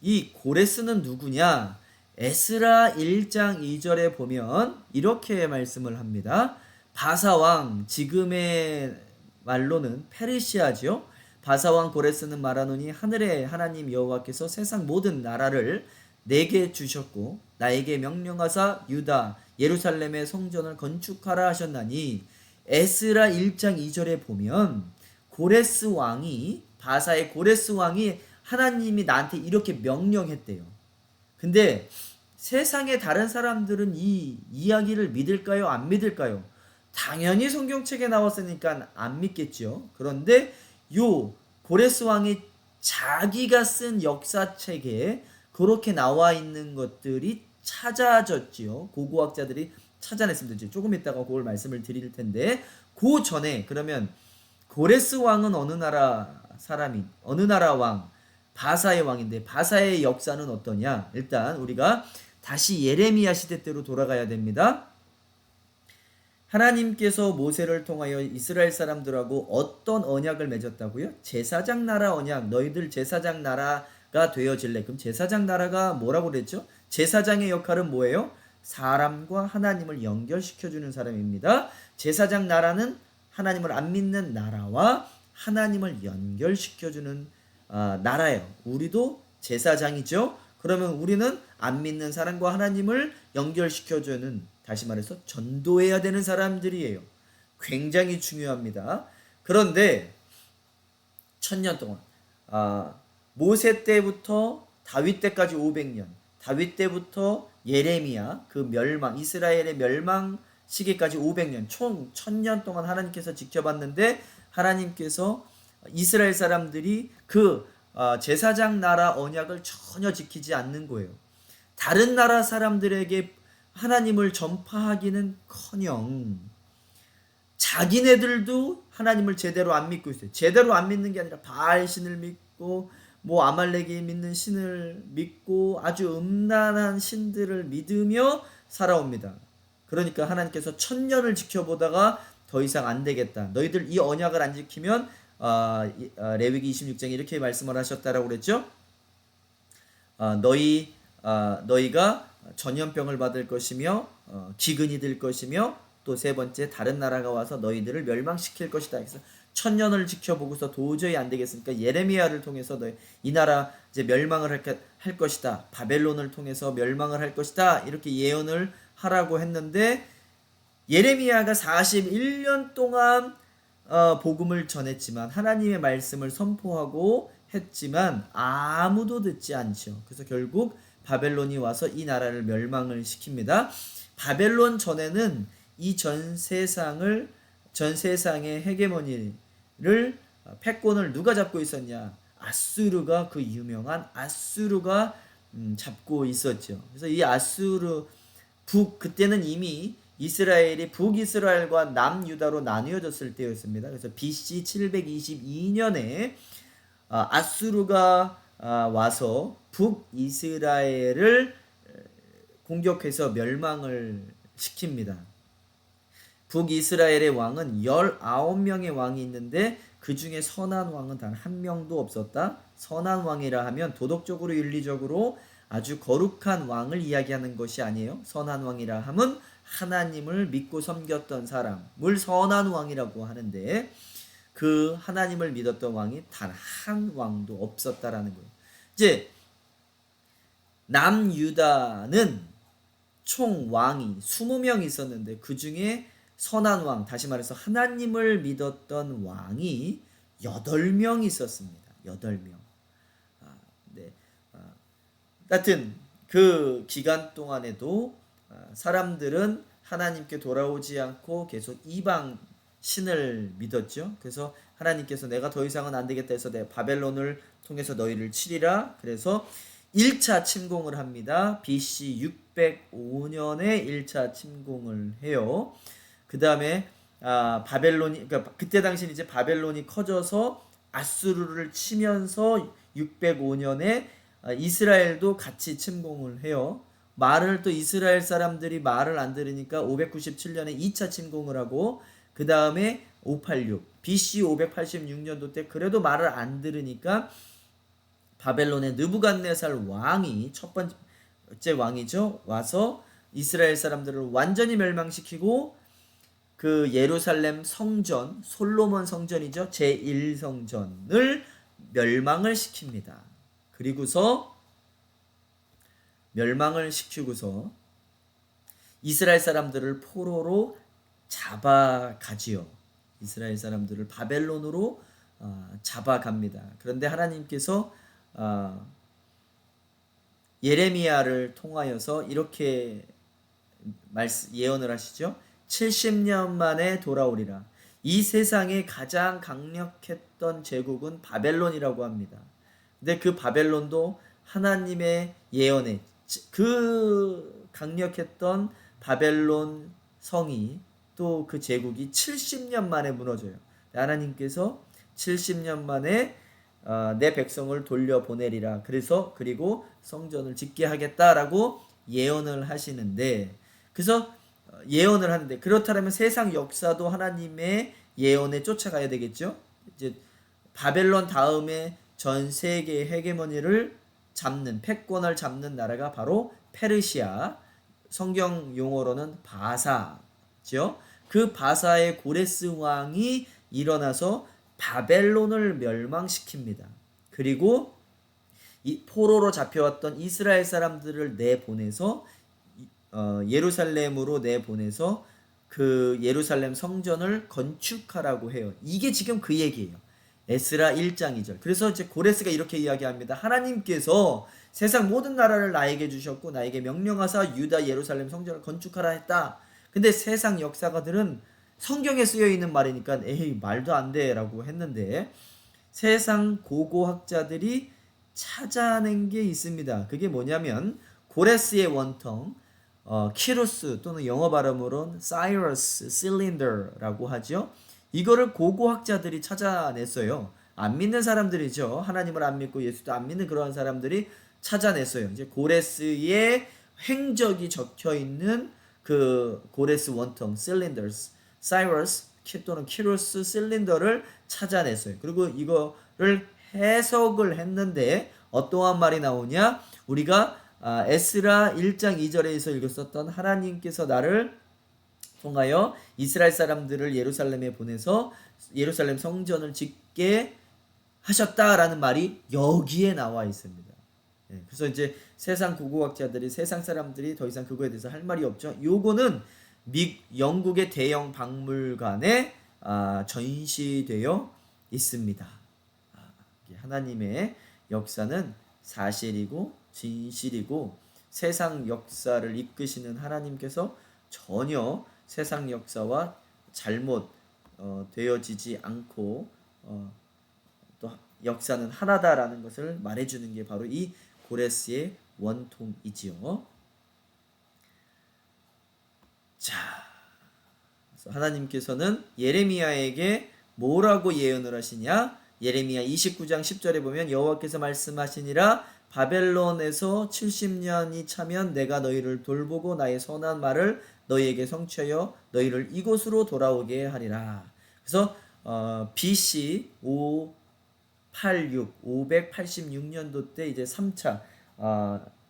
이 고레스는 누구냐? 에스라 1장 2절에 보면 이렇게 말씀을 합니다. 바사왕, 지금의 말로는 페르시아죠. 바사왕 고레스는 말하노니 하늘의 하나님 여호와께서 세상 모든 나라를 내게 주셨고 나에게 명령하사 유다 예루살렘의 성전을 건축하라 하셨나니, 에스라 1장 2절에 보면 고레스 왕이, 바사의 고레스 왕이 하나님이 나한테 이렇게 명령했대요. 근데 세상의 다른 사람들은 이 이야기를 믿을까요? 안 믿을까요? 당연히 성경책에 나왔으니까 안 믿겠죠. 그런데 요 고레스 왕이 자기가 쓴 역사책에 그렇게 나와 있는 것들이 찾아졌지요. 고고학자들이 찾아냈습니다. 조금 이따가 그걸 말씀을 드릴 텐데, 그 전에 그러면 고레스 왕은 어느 나라 왕? 바사의 왕인데 바사의 역사는 어떠냐? 일단 우리가 다시 예레미야 시대 때로 돌아가야 됩니다. 하나님께서 모세를 통하여 이스라엘 사람들하고 어떤 언약을 맺었다고요? 제사장 나라 언약. 너희들 제사장 나라가 되어질래. 그럼 제사장 나라가 뭐라고 그랬죠? 제사장의 역할은 뭐예요? 사람과 하나님을 연결시켜주는 사람입니다. 제사장 나라는 하나님을 안 믿는 나라와 하나님을 연결시켜주는 나라예요. 우리도 제사장이죠. 그러면 우리는 안 믿는 사람과 하나님을 연결시켜주는, 다시 말해서 전도해야 되는 사람들이에요. 굉장히 중요합니다. 그런데 1000년 동안 모세 때부터 다윗 때까지 500년, 다윗 때부터 예레미야 그 멸망, 이스라엘의 멸망 시기까지 500년, 총 1000년 동안 하나님께서 지켜봤는데, 하나님께서 이스라엘 사람들이 그 제사장 나라 언약을 전혀 지키지 않는 거예요. 다른 나라 사람들에게 하나님을 전파하기는커녕 자기네들도 하나님을 제대로 안 믿고 있어요. 제대로 안 믿는 게 아니라 바알 신을 믿고 뭐 아말렉이 믿는 신을 믿고 아주 음란한 신들을 믿으며 살아옵니다. 그러니까 하나님께서 1000년을 지켜보다가 더 이상 안 되겠다. 너희들 이 언약을 안 지키면 레위기 26장에 이렇게 말씀을 하셨다라고 그랬죠. 너희가 전염병을 받을 것이며 기근이 될 것이며 또 세 번째 다른 나라가 와서 너희들을 멸망시킬 것이다. 그래서 1000년을 지켜보고서 도저히 안 되겠으니까 예레미야를 통해서 이 나라 이제 멸망을 할 것이다. 바벨론을 통해서 멸망을 할 것이다. 이렇게 예언을 하라고 했는데, 예레미야가 41년 동안 복음을 전했지만, 하나님의 말씀을 선포하고 했지만 아무도 듣지 않죠. 그래서 결국 바벨론이 와서 이 나라를 멸망을 시킵니다. 바벨론 전에는 이 전 세상의 헤게모니를 패권을 누가 잡고 있었냐? 아수르가, 그 유명한 아수르가 잡고 있었죠. 그래서 이 아수르 그때는 이미 이스라엘이 북이스라엘과 남유다로 나뉘어졌을 때였습니다. 그래서 BC 722년에 아수르가 와서 북이스라엘을 공격해서 멸망을 시킵니다. 북이스라엘의 왕은 19명의 왕이 있는데 그 중에 선한 왕은 단 한 명도 없었다. 선한 왕이라 하면 도덕적으로 윤리적으로 아주 거룩한 왕을 이야기하는 것이 아니에요. 선한 왕이라 함은 하나님을 믿고 섬겼던 사람을 선한 왕이라고 하는데, 그 하나님을 믿었던 왕이 단 한 왕도 없었다라는 거예요. 이제 남유다는 총 왕이 20명 있었는데 그 중에 선한 왕, 다시 말해서 하나님을 믿었던 왕이 8명 있었습니다. 8명. 네. 하여튼 그 기간 동안에도 사람들은 하나님께 돌아오지 않고 계속 이방 신을 믿었죠. 그래서 하나님께서 내가 더 이상은 안 되겠다 해서 내 바벨론을 통해서 너희를 치리라. 그래서 1차 침공을 합니다. BC 605년에 1차 침공을 해요. 그 다음에 바벨론이, 그러니까 그때 당시는 이제 바벨론이 커져서 아수르를 치면서 605년에 이스라엘도 같이 침공을 해요. 말을 또 이스라엘 사람들이 말을 안 들으니까 597년에 2차 침공을 하고, 그 다음에 586 BC 586년도 때 그래도 말을 안 들으니까 바벨론의 느부갓네살 왕이 첫 번째 왕이죠. 와서 이스라엘 사람들을 완전히 멸망시키고 그 예루살렘 성전, 솔로몬 성전이죠. 제1성전을 멸망을 시킵니다. 그리고서 멸망을 시키고서 이스라엘 사람들을 포로로 잡아가지요. 이스라엘 사람들을 바벨론으로 잡아갑니다. 그런데 하나님께서 예레미야를 통하여서 이렇게 예언을 하시죠. 70년 만에 돌아오리라. 이 세상에 가장 강력했던 제국은 바벨론이라고 합니다. 근데 그 바벨론도 하나님의 예언에, 그 강력했던 바벨론 성이, 또 그 제국이 70년 만에 무너져요. 하나님께서 70년 만에 내 백성을 돌려보내리라. 그리고 성전을 짓게 하겠다라고 예언을 하시는데, 그래서 예언을 하는데, 그렇다면 세상 역사도 하나님의 예언에 쫓아가야 되겠죠. 이제 바벨론 다음에 전 세계의 헤게모니를 잡는, 패권을 잡는 나라가 바로 페르시아, 성경 용어로는 바사죠. 그 바사의 고레스 왕이 일어나서 바벨론을 멸망시킵니다. 그리고 이 포로로 잡혀왔던 이스라엘 사람들을 내보내서 예루살렘으로 내보내서 그 예루살렘 성전을 건축하라고 해요. 이게 지금 그 얘기예요. 에스라 1장 2절. 그래서 이제 고레스가 이렇게 이야기합니다. 하나님께서 세상 모든 나라를 나에게 주셨고 나에게 명령하사 유다 예루살렘 성전을 건축하라 했다. 근데 세상 역사가들은 성경에 쓰여 있는 말이니까 에이 말도 안 돼라고 했는데, 세상 고고학자들이 찾아낸 게 있습니다. 그게 뭐냐면 고레스의 원통 키루스, 또는 영어 발음으로는 사이러스 실린더라고 하죠. 이거를 고고학자들이 찾아냈어요. 안 믿는 사람들이죠. 하나님을 안 믿고 예수도 안 믿는 그러한 사람들이 찾아냈어요. 이제 고레스의 행적이 적혀 있는 그 고레스 원통 실린더스, 사이러스 또는 키루스 실린더를 찾아냈어요. 그리고 이거를 해석을 했는데 어떠한 말이 나오냐? 우리가 에스라 1장 2절에서 읽었었던 하나님께서 나를 통하여 이스라엘 사람들을 예루살렘에 보내서 예루살렘 성전을 짓게 하셨다라는 말이 여기에 나와 있습니다. 그래서 이제 세상 고고학자들이, 세상 사람들이 더 이상 그거에 대해서 할 말이 없죠. 요거는 영국의 대형 박물관에 전시되어 있습니다. 하나님의 역사는 사실이고 진실이고, 세상 역사를 이끄시는 하나님께서 전혀 세상 역사와 잘못 되어지지 않고 역사는 하나다라는 것을 말해주는 게 바로 이 고레스의 원통이지요. 자, 그래서 하나님께서는 예레미야에게 뭐라고 예언을 하시냐? 예레미야 29장 10절에 보면 여호와께서 말씀하시니라 바벨론에서 70년이 차면 내가 너희를 돌보고 나의 선한 말을 너희에게 성취하여 너희를 이곳으로 돌아오게 하리라. 그래서 BC 586년도 때 이제 3차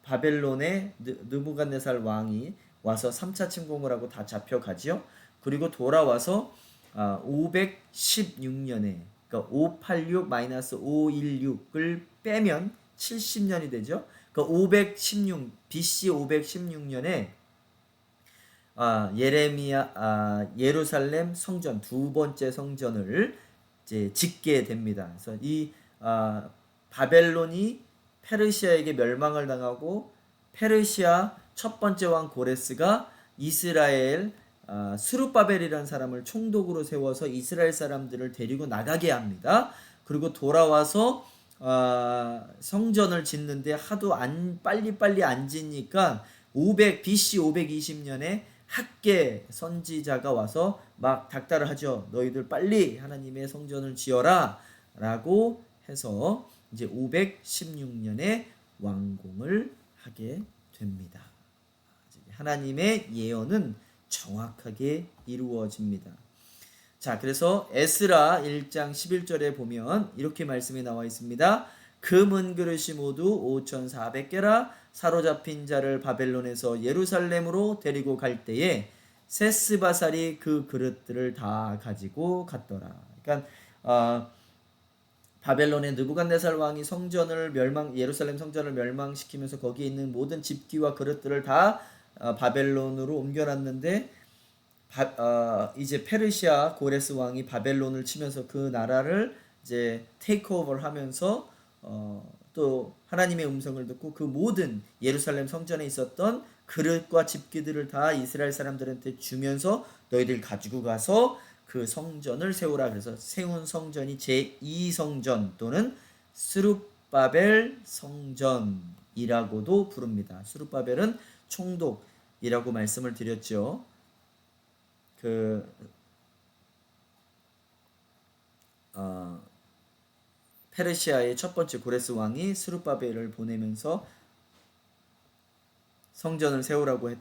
바벨론의 느부갓네살 왕이 와서 3차 침공을 하고 다 잡혀가지요. 그리고 돌아와서 516년에 그러니까 586-516을 빼면 70년이 되죠. 그러니까 516 BC 516년에 예루살렘 성전 두 번째 성전을 이제 짓게 됩니다. 그래서 이 바벨론이 페르시아에게 멸망을 당하고 페르시아 첫 번째 왕 고레스가 이스라엘 스룹바벨이라는 사람을 총독으로 세워서 이스라엘 사람들을 데리고 나가게 합니다. 그리고 돌아와서 성전을 짓는데 하도 빨리빨리 안 짓니까 BC 520년에 학계 선지자가 와서 막 닥달을 하죠. 너희들 빨리 하나님의 성전을 지어라 라고 해서 이제 516년에 완공을 하게 됩니다. 하나님의 예언은 정확하게 이루어집니다. 자, 그래서 에스라 1장 11절에 보면 이렇게 말씀이 나와 있습니다. 그 문그릇이 모두 5,400개라 사로잡힌 자를 바벨론에서 예루살렘으로 데리고 갈 때에 세스바살이 그 그릇들을 다 가지고 갔더라. 그러니까 바벨론의 느부갓네살 왕이 예루살렘 성전을 멸망시키면서 거기에 있는 모든 집기와 그릇들을 다 바벨론으로 옮겨놨는데 이제 페르시아 고레스 왕이 바벨론을 치면서 그 나라를 이제 테이크오버를 하면서 또 하나님의 음성을 듣고 그 모든 예루살렘 성전에 있었던 그릇과 집기들을 다 이스라엘 사람들한테 주면서 너희들 가지고 가서 그 성전을 세우라. 그래서 세운 성전이 제2성전 또는 스룹바벨 성전이라고도 부릅니다. 스룹바벨은 총독이라고 말씀을 드렸죠. 페르시아의 첫 번째 고레스 왕이 스룹바벨을 보내면서 성전을 세우라고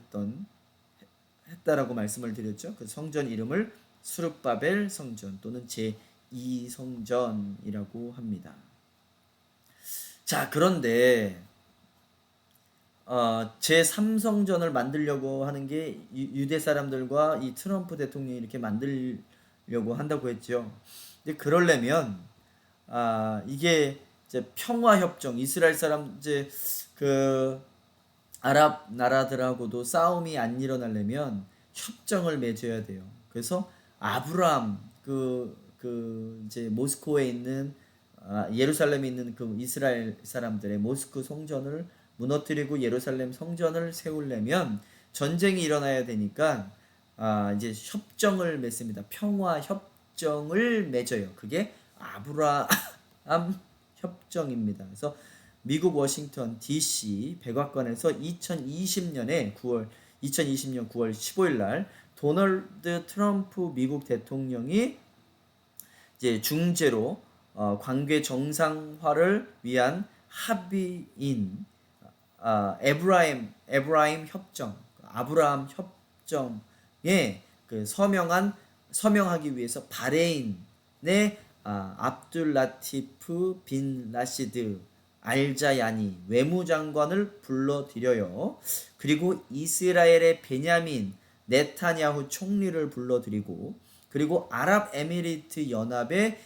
했다라고 말씀을 드렸죠. 그 성전 이름을 스룹바벨 성전 또는 제2성전이라고 합니다. 자, 그런데 제3성전을 만들려고 하는 게 유대 사람들과 이 트럼프 대통령이 이렇게 만들려고 한다고 했죠. 근데 그러려면 이게 이제 평화협정, 이스라엘 사람 이제 그 아랍 나라들하고도 싸움이 안 일어나려면 협정을 맺어야 돼요. 그래서 아브라함 이제 모스크에 있는 예루살렘에 있는 그 이스라엘 사람들의 모스크 성전을 무너뜨리고 예루살렘 성전을 세우려면 전쟁이 일어나야 되니까 이제 협정을 맺습니다. 평화 협정을 맺어요. 그게 아브라함 협정입니다. 그래서 미국 워싱턴 DC 백악관에서 2020년 9월 15일 날 도널드 트럼프 미국 대통령이 이제 중재로 관계 정상화를 위한 합의인 에브라임 협정, 아브라함 협정에 그 서명하기 위해서 바레인의 압둘라티프 빈 라시드 알자야니 외무장관을 불러들여요. 그리고 이스라엘의 베냐민 네타냐후 총리를 불러들이고 그리고 아랍에미리트 연합의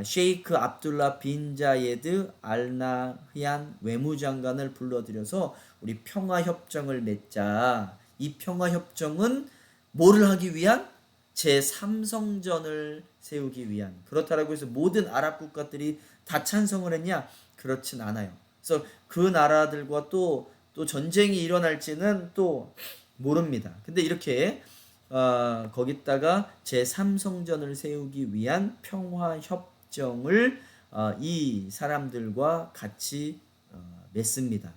셰이크 압둘라 빈 자예드 알나히안 외무장관을 불러들여서 우리 평화협정을 맺자. 이 평화협정은 뭐를 하기 위한? 제3성전을 세우기 위한. 그렇다라고 해서 모든 아랍 국가들이 다 찬성을 했냐? 그렇진 않아요. 그래서 그 나라들과 또 전쟁이 일어날지는 또 모릅니다. 근데 이렇게 거기다가 제3성전을 세우기 위한 평화협정을 이 사람들과 같이 맺습니다.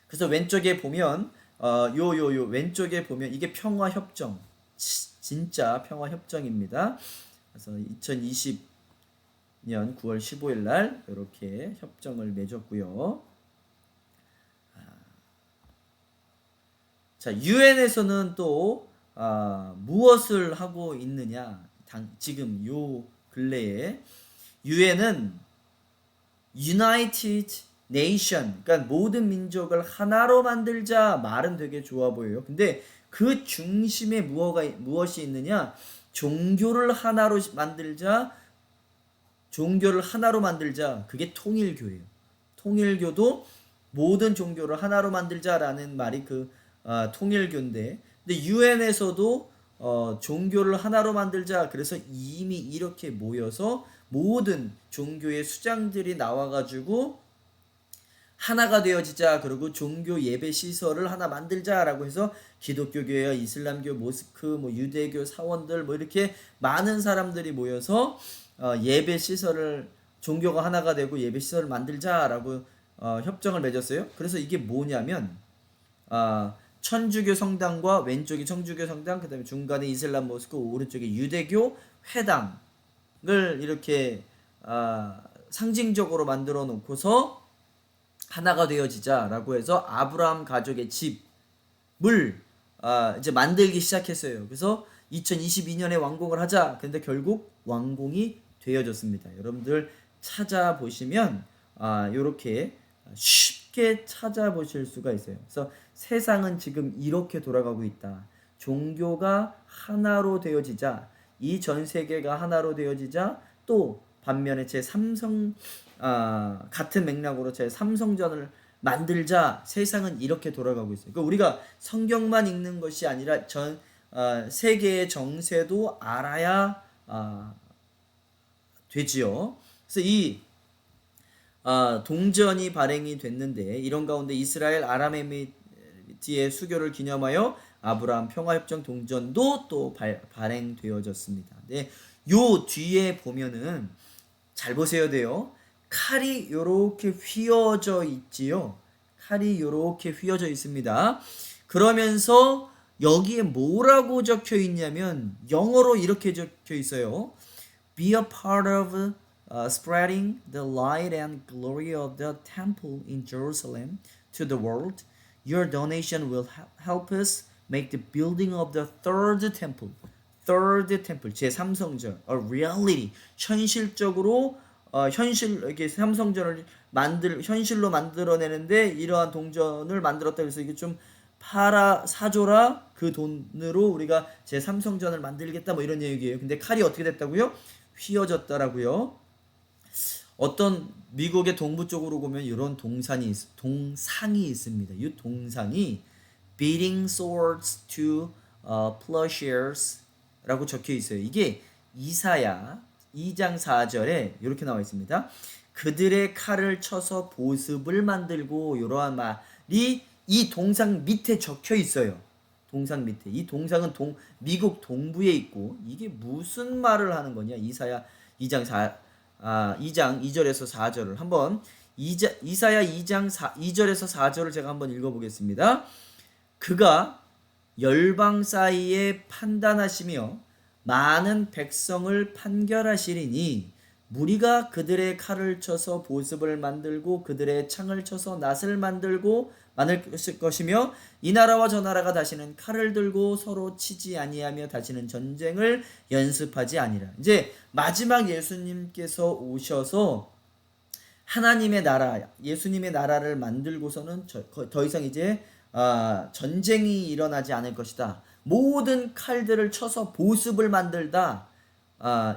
그래서 왼쪽에 보면 요 왼쪽에 보면 이게 평화협정, 진짜 평화협정입니다. 그래서 2020년 9월 15일 날 이렇게 협정을 맺었고요. 자, 유엔에서는 또 무엇을 하고 있느냐? 지금 요 근래에 유엔은 United Nation, 그러니까 모든 민족을 하나로 만들자 말은 되게 좋아 보여요. 근데 그 중심에 무엇이 있느냐? 종교를 하나로 만들자. 종교를 하나로 만들자. 그게 통일교예요. 통일교도 모든 종교를 하나로 만들자라는 말이 통일교인데, 근데 유엔에서도 종교를 하나로 만들자. 그래서 이미 이렇게 모여서 모든 종교의 수장들이 나와가지고 하나가 되어지자. 그리고 종교 예배 시설을 하나 만들자라고 해서 기독교 교회와 이슬람교, 모스크, 뭐 유대교 사원들 뭐 이렇게 많은 사람들이 모여서 예배 시설을 종교가 하나가 되고 예배 시설을 만들자라고 협정을 맺었어요. 그래서 이게 뭐냐면 천주교 성당과 왼쪽이 천주교 성당, 그다음에 중간에 이슬람 모스크, 오른쪽에 유대교 회당을 이렇게 상징적으로 만들어 놓고서 하나가 되어지자라고 해서 아브라함 가족의 집을 이제 만들기 시작했어요. 그래서 2022년에 완공을 하자. 근데 결국 완공이 되어졌습니다. 여러분들 찾아보시면 이렇게 쉽게 찾아보실 수가 있어요. 그래서 세상은 지금 이렇게 돌아가고 있다. 종교가 하나로 되어지자, 이 전 세계가 하나로 되어지자, 또 반면에 같은 맥락으로 제 삼성전을 만들자. 세상은 이렇게 돌아가고 있어요. 그러니까 우리가 성경만 읽는 것이 아니라 전 세계의 정세도 알아야 되지요. 그래서 이 동전이 발행이 됐는데, 이런 가운데 이스라엘 아람에미리트의 수교를 기념하여 아브라함 평화협정 동전도 또 발행되어졌습니다. 네, 요 뒤에 보면은 잘 보셔야 돼요. 칼이 요렇게 휘어져 있지요. 칼이 요렇게 휘어져 있습니다. 그러면서 여기에 뭐라고 적혀 있냐면 영어로 이렇게 적혀 있어요. Be a part of spreading the light and glory of the temple in Jerusalem to the world. Your donation will help us make the building of the third temple, 제3성전, a reality, 현실적으로 이렇게 삼성전을 현실로 만들어내는데 이러한 동전을 만들었다. 그래서 이게 좀 사줘라. 그 돈으로 우리가 제3성전을 만들겠다. 뭐 이런 얘기예요. 근데 칼이 어떻게 됐다고요? 휘어졌다라고요. 어떤 미국의 동부 쪽으로 보면 이런 동상이 있습니다. 이 동상이 beating swords to plowshares 라고 적혀 있어요. 이게 이사야 2장 4절에 이렇게 나와 있습니다. 그들의 칼을 쳐서 보습을 만들고, 이러한 말이 이 동상 밑에 적혀 있어요. 동상 밑에. 이 동상은 미국 동부에 있고, 이게 무슨 말을 하는 거냐? 이사야 2장 2절에서 4절을 한번 이사야 2장 2절에서 4절을 제가 한번 읽어보겠습니다. 그가 열방 사이에 판단하시며 많은 백성을 판결하시리니 무리가 그들의 칼을 쳐서 보습을 만들고 그들의 창을 쳐서 낫을 만들 것이며 이 나라와 저 나라가 다시는 칼을 들고 서로 치지 아니하며 다시는 전쟁을 연습하지 아니라. 이제 마지막 예수님께서 오셔서 하나님의 나라, 예수님의 나라를 만들고서는 더 이상 이제 전쟁이 일어나지 않을 것이다. 모든 칼들을 쳐서 보습을 만들다.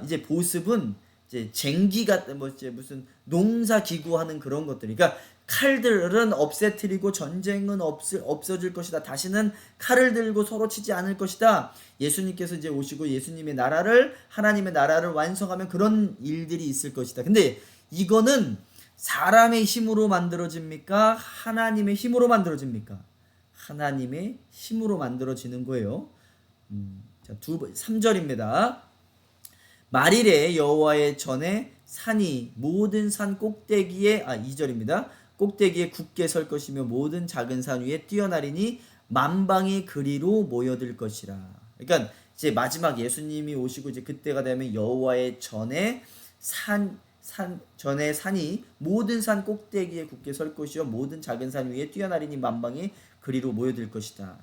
이제 보습은 이제 쟁기 같은 무슨 농사 기구하는 그런 것들. 그러니까 칼들은 없애뜨리고 전쟁은 없어질 것이다. 다시는 칼을 들고 서로 치지 않을 것이다. 예수님께서 이제 오시고 예수님의 나라를, 하나님의 나라를 완성하면 그런 일들이 있을 것이다. 근데 이거는 사람의 힘으로 만들어집니까? 하나님의 힘으로 만들어집니까? 하나님의 힘으로 만들어지는 거예요. 자, 3절입니다. 말일에 여호와의 전에 산이 모든 산 꼭대기에 2절입니다. 꼭대기에 굳게 설 것이며 모든 작은 산 위에 뛰어나리니 만방의 그리로 모여들 것이라. 그러니까 이제 마지막 예수님이 오시고 이제 그때가 되면 여호와의 전에 산이 모든 산 꼭대기에 굳게 설 것이요 모든 작은 산 위에 뛰어나리니 만방의 그리로 모여들 것이다.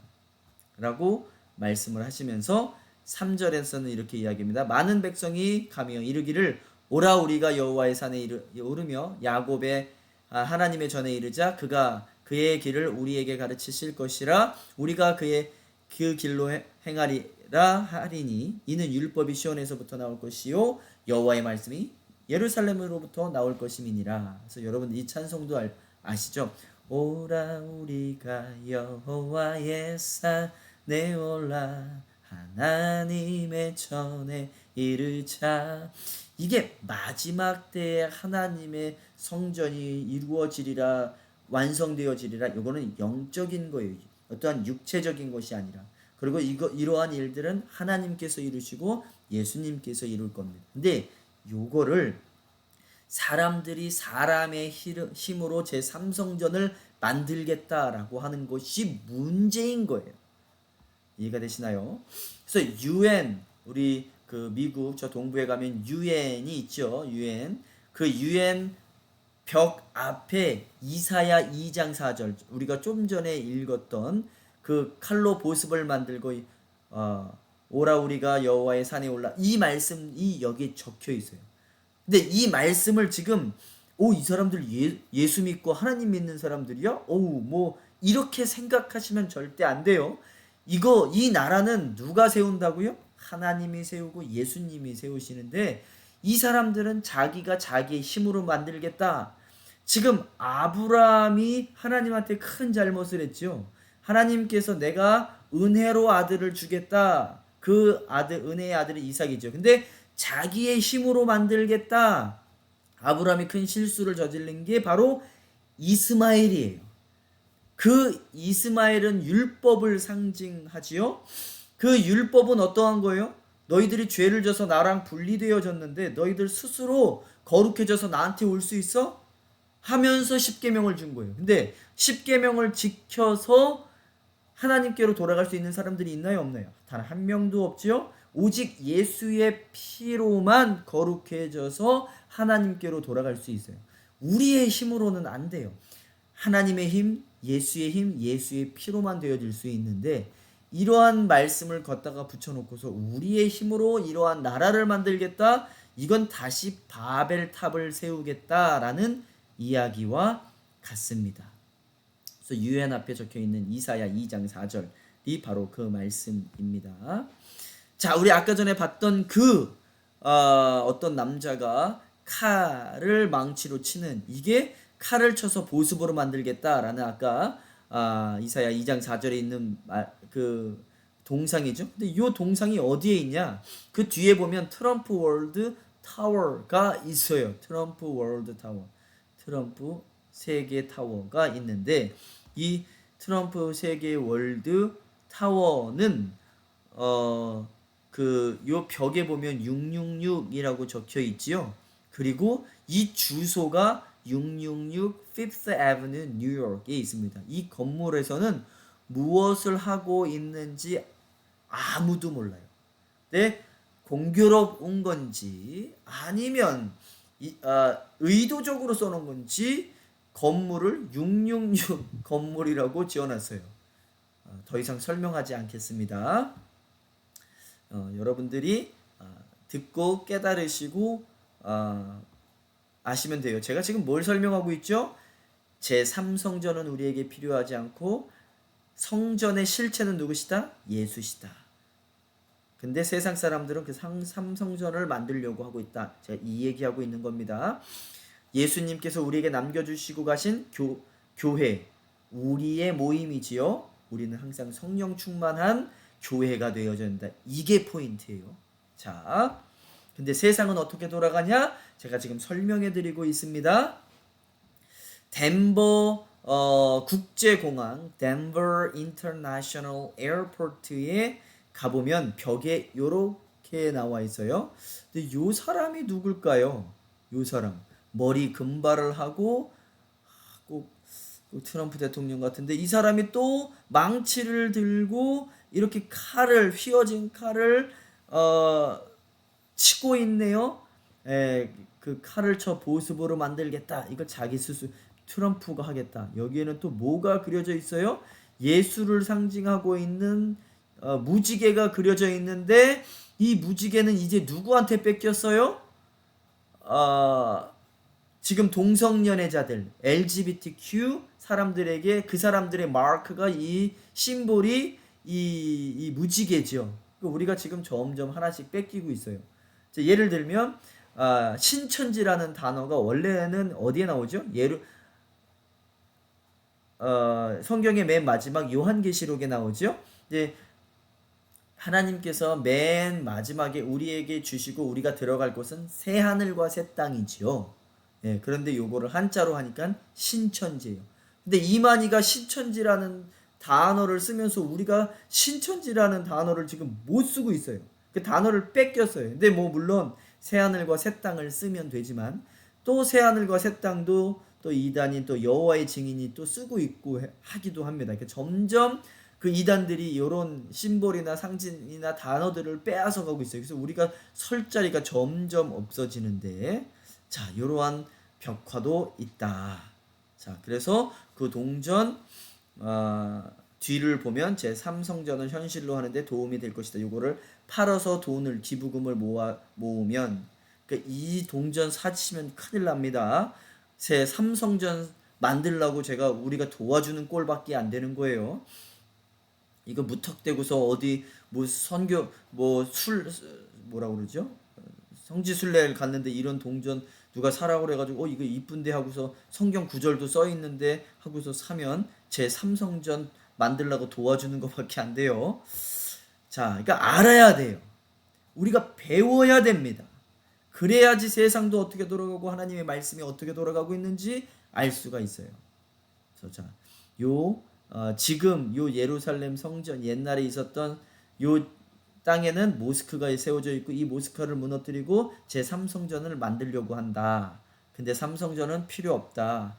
라고 말씀을 하시면서 3절에서는 이렇게 이야기합니다. 많은 백성이 가며 이르기를 오라 우리가 여호와의 산에 오르며 야곱의 하나님의 전에 이르자 그가 그의 길을 우리에게 가르치실 것이라 우리가 그의 그 길로 행하리라 하리니 이는 율법이 시온에서부터 나올 것이요 여호와의 말씀이 예루살렘으로부터 나올 것임이니라. 그래서 여러분 이 찬송도 아시죠? 오라 우리가 여호와의 산에 올라 하나님의 전에 이르자. 이게 마지막 때에 하나님의 성전이 이루어지리라 완성되어지리라. 이거는 영적인 거예요. 어떠한 육체적인 것이 아니라. 그리고 이러한 일들은 하나님께서 이루시고 예수님께서 이룰 겁니다. 근데 요거를 사람들이 사람의 힘으로 제3성전을 만들겠다라고 하는 것이 문제인 거예요. 이해가 되시나요? 그래서 UN 우리 그 미국 저 동부에 가면 UN이 있죠. UN 그 UN 벽 앞에 이사야 2장 4절 우리가 좀 전에 읽었던 그 칼로 보습을 만들고 오라 우리가 여호와의 산에 올라 이 말씀이 여기에 적혀 있어요. 근데 이 말씀을 지금 이 사람들 예수 믿고 하나님 믿는 사람들이야? 뭐 이렇게 생각하시면 절대 안 돼요. 이 나라는 누가 세운다고요? 하나님이 세우고 예수님이 세우시는데 이 사람들은 자기가 자기의 힘으로 만들겠다. 지금 아브라함이 하나님한테 큰 잘못을 했죠. 하나님께서 내가 은혜로 아들을 주겠다. 그 아들 은혜의 아들이 이삭이죠. 근데 자기의 힘으로 만들겠다. 아브라함이 큰 실수를 저지른 게 바로 이스마엘이에요. 그 이스마엘은 율법을 상징하지요. 그 율법은 어떠한 거예요? 너희들이 죄를 져서 나랑 분리되어졌는데 너희들 스스로 거룩해져서 나한테 올 수 있어? 하면서 십계명을 준 거예요. 근데 십계명을 지켜서 하나님께로 돌아갈 수 있는 사람들이 있나요? 없나요? 단 한 명도 없지요. 오직 예수의 피로만 거룩해져서 하나님께로 돌아갈 수 있어요. 우리의 힘으로는 안 돼요. 하나님의 힘, 예수의 피로만 되어질 수 있는데 이러한 말씀을 걷다가 붙여놓고서 우리의 힘으로 이러한 나라를 만들겠다. 이건 다시 바벨탑을 세우겠다라는 이야기와 같습니다. 그래서 UN 앞에 적혀있는 이사야 2장 4절이 바로 그 말씀입니다. 자, 우리 아까 전에 봤던 어떤 남자가 칼을 망치로 치는 이게 칼을 쳐서 보습으로 만들겠다라는 아까 이사야 2장 4절에 있는 그 동상이죠. 근데 이 동상이 어디에 있냐? 그 뒤에 보면 트럼프 월드 타워가 있어요. 트럼프 월드 타워. 트럼프 세계 타워가 있는데 이 트럼프 세계 월드 타워는 요 벽에 보면 666이라고 적혀 있지요. 그리고 이 주소가 666 Fifth Avenue 뉴욕에 있습니다. 이 건물에서는 무엇을 하고 있는지 아무도 몰라요. 근데 공교롭은 건지 아니면 의도적으로 써놓은 건지 건물을 666 건물이라고 지어놨어요. 더 이상 설명하지 않겠습니다. 여러분들이 듣고 깨달으시고 아시면 돼요. 제가 지금 뭘 설명하고 있죠? 제3성전은 우리에게 필요하지 않고 성전의 실체는 누구시다? 예수시다. 근데 세상 사람들은 그 3성전을 만들려고 하고 있다. 제가 이 얘기하고 있는 겁니다. 예수님께서 우리에게 남겨주시고 가신 교회, 우리의 모임이지요. 우리는 항상 성령 충만한 교회가 되어야 된다. 이게 포인트예요. 자, 근데 세상은 어떻게 돌아가냐? 제가 지금 설명해 드리고 있습니다. 덴버 국제공항, 덴버 인터내셔널 에어포트에 가보면 벽에 요렇게 나와 있어요. 근데 요 사람이 누굴까요? 요 사람 머리 금발을 하고 꼭 트럼프 대통령 같은데 이 사람이 또 망치를 들고 이렇게 칼을 휘어진 칼을 치고 있네요. 그 칼을 쳐 보습으로 만들겠다. 이거 자기 스스로 트럼프가 하겠다. 여기에는 또 뭐가 그려져 있어요? 예수를 상징하고 있는 무지개가 그려져 있는데 이 무지개는 이제 누구한테 뺏겼어요? 지금 동성연애자들 LGBTQ 사람들에게 그 사람들의 마크가 이 심볼이 이 무지개죠. 우리가 지금 점점 하나씩 뺏기고 있어요. 예를 들면 신천지라는 단어가 원래는 어디에 나오죠? 성경의 맨 마지막 요한계시록에 나오죠. 이제 하나님께서 맨 마지막에 우리에게 주시고 우리가 들어갈 곳은 새 하늘과 새 땅이지요. 그런데 요거를 한자로 하니까 신천지예요. 근데 이만희가 신천지라는 단어를 쓰면서 우리가 신천지라는 단어를 지금 못 쓰고 있어요. 그 단어를 뺏겼어요. 근데 뭐 물론 새 하늘과 새 땅을 쓰면 되지만 또 새 하늘과 새 땅도 또 이단이 또 여호와의 증인이 또 쓰고 있고 하기도 합니다. 점점 그 이단들이 이런 심볼이나 상징이나 단어들을 빼앗아 가고 있어요. 그래서 우리가 설 자리가 점점 없어지는데 자, 이러한 벽화도 있다. 자, 그래서 그 동전 뒤를 보면 제3성전은 현실로 하는데 도움이 될 것이다. 이거를 팔아서 돈을 기부금을 모으면 그러니까 이 동전 사치면 큰일 납니다. 제3성전 만들라고 우리가 도와주는 꼴밖에 안 되는 거예요. 이거 무턱대고서 어디 뭐 선교 뭐라고 그러죠? 성지순례를 갔는데 이런 동전 누가 사라고 그래가지고 이거 이쁜데 하고서 성경 구절도 써 있는데 하고서 사면 제3성전 만들라고 도와주는 것밖에 안 돼요. 자, 그러니까 알아야 돼요. 우리가 배워야 됩니다. 그래야지 세상도 어떻게 돌아가고 하나님의 말씀이 어떻게 돌아가고 있는지 알 수가 있어요. 그래서 자, 지금 요 예루살렘 성전 옛날에 있었던 요 땅에는 모스크가 세워져 있고 이 모스크를 무너뜨리고 제3성전을 만들려고 한다. 근데 3성전은 필요 없다.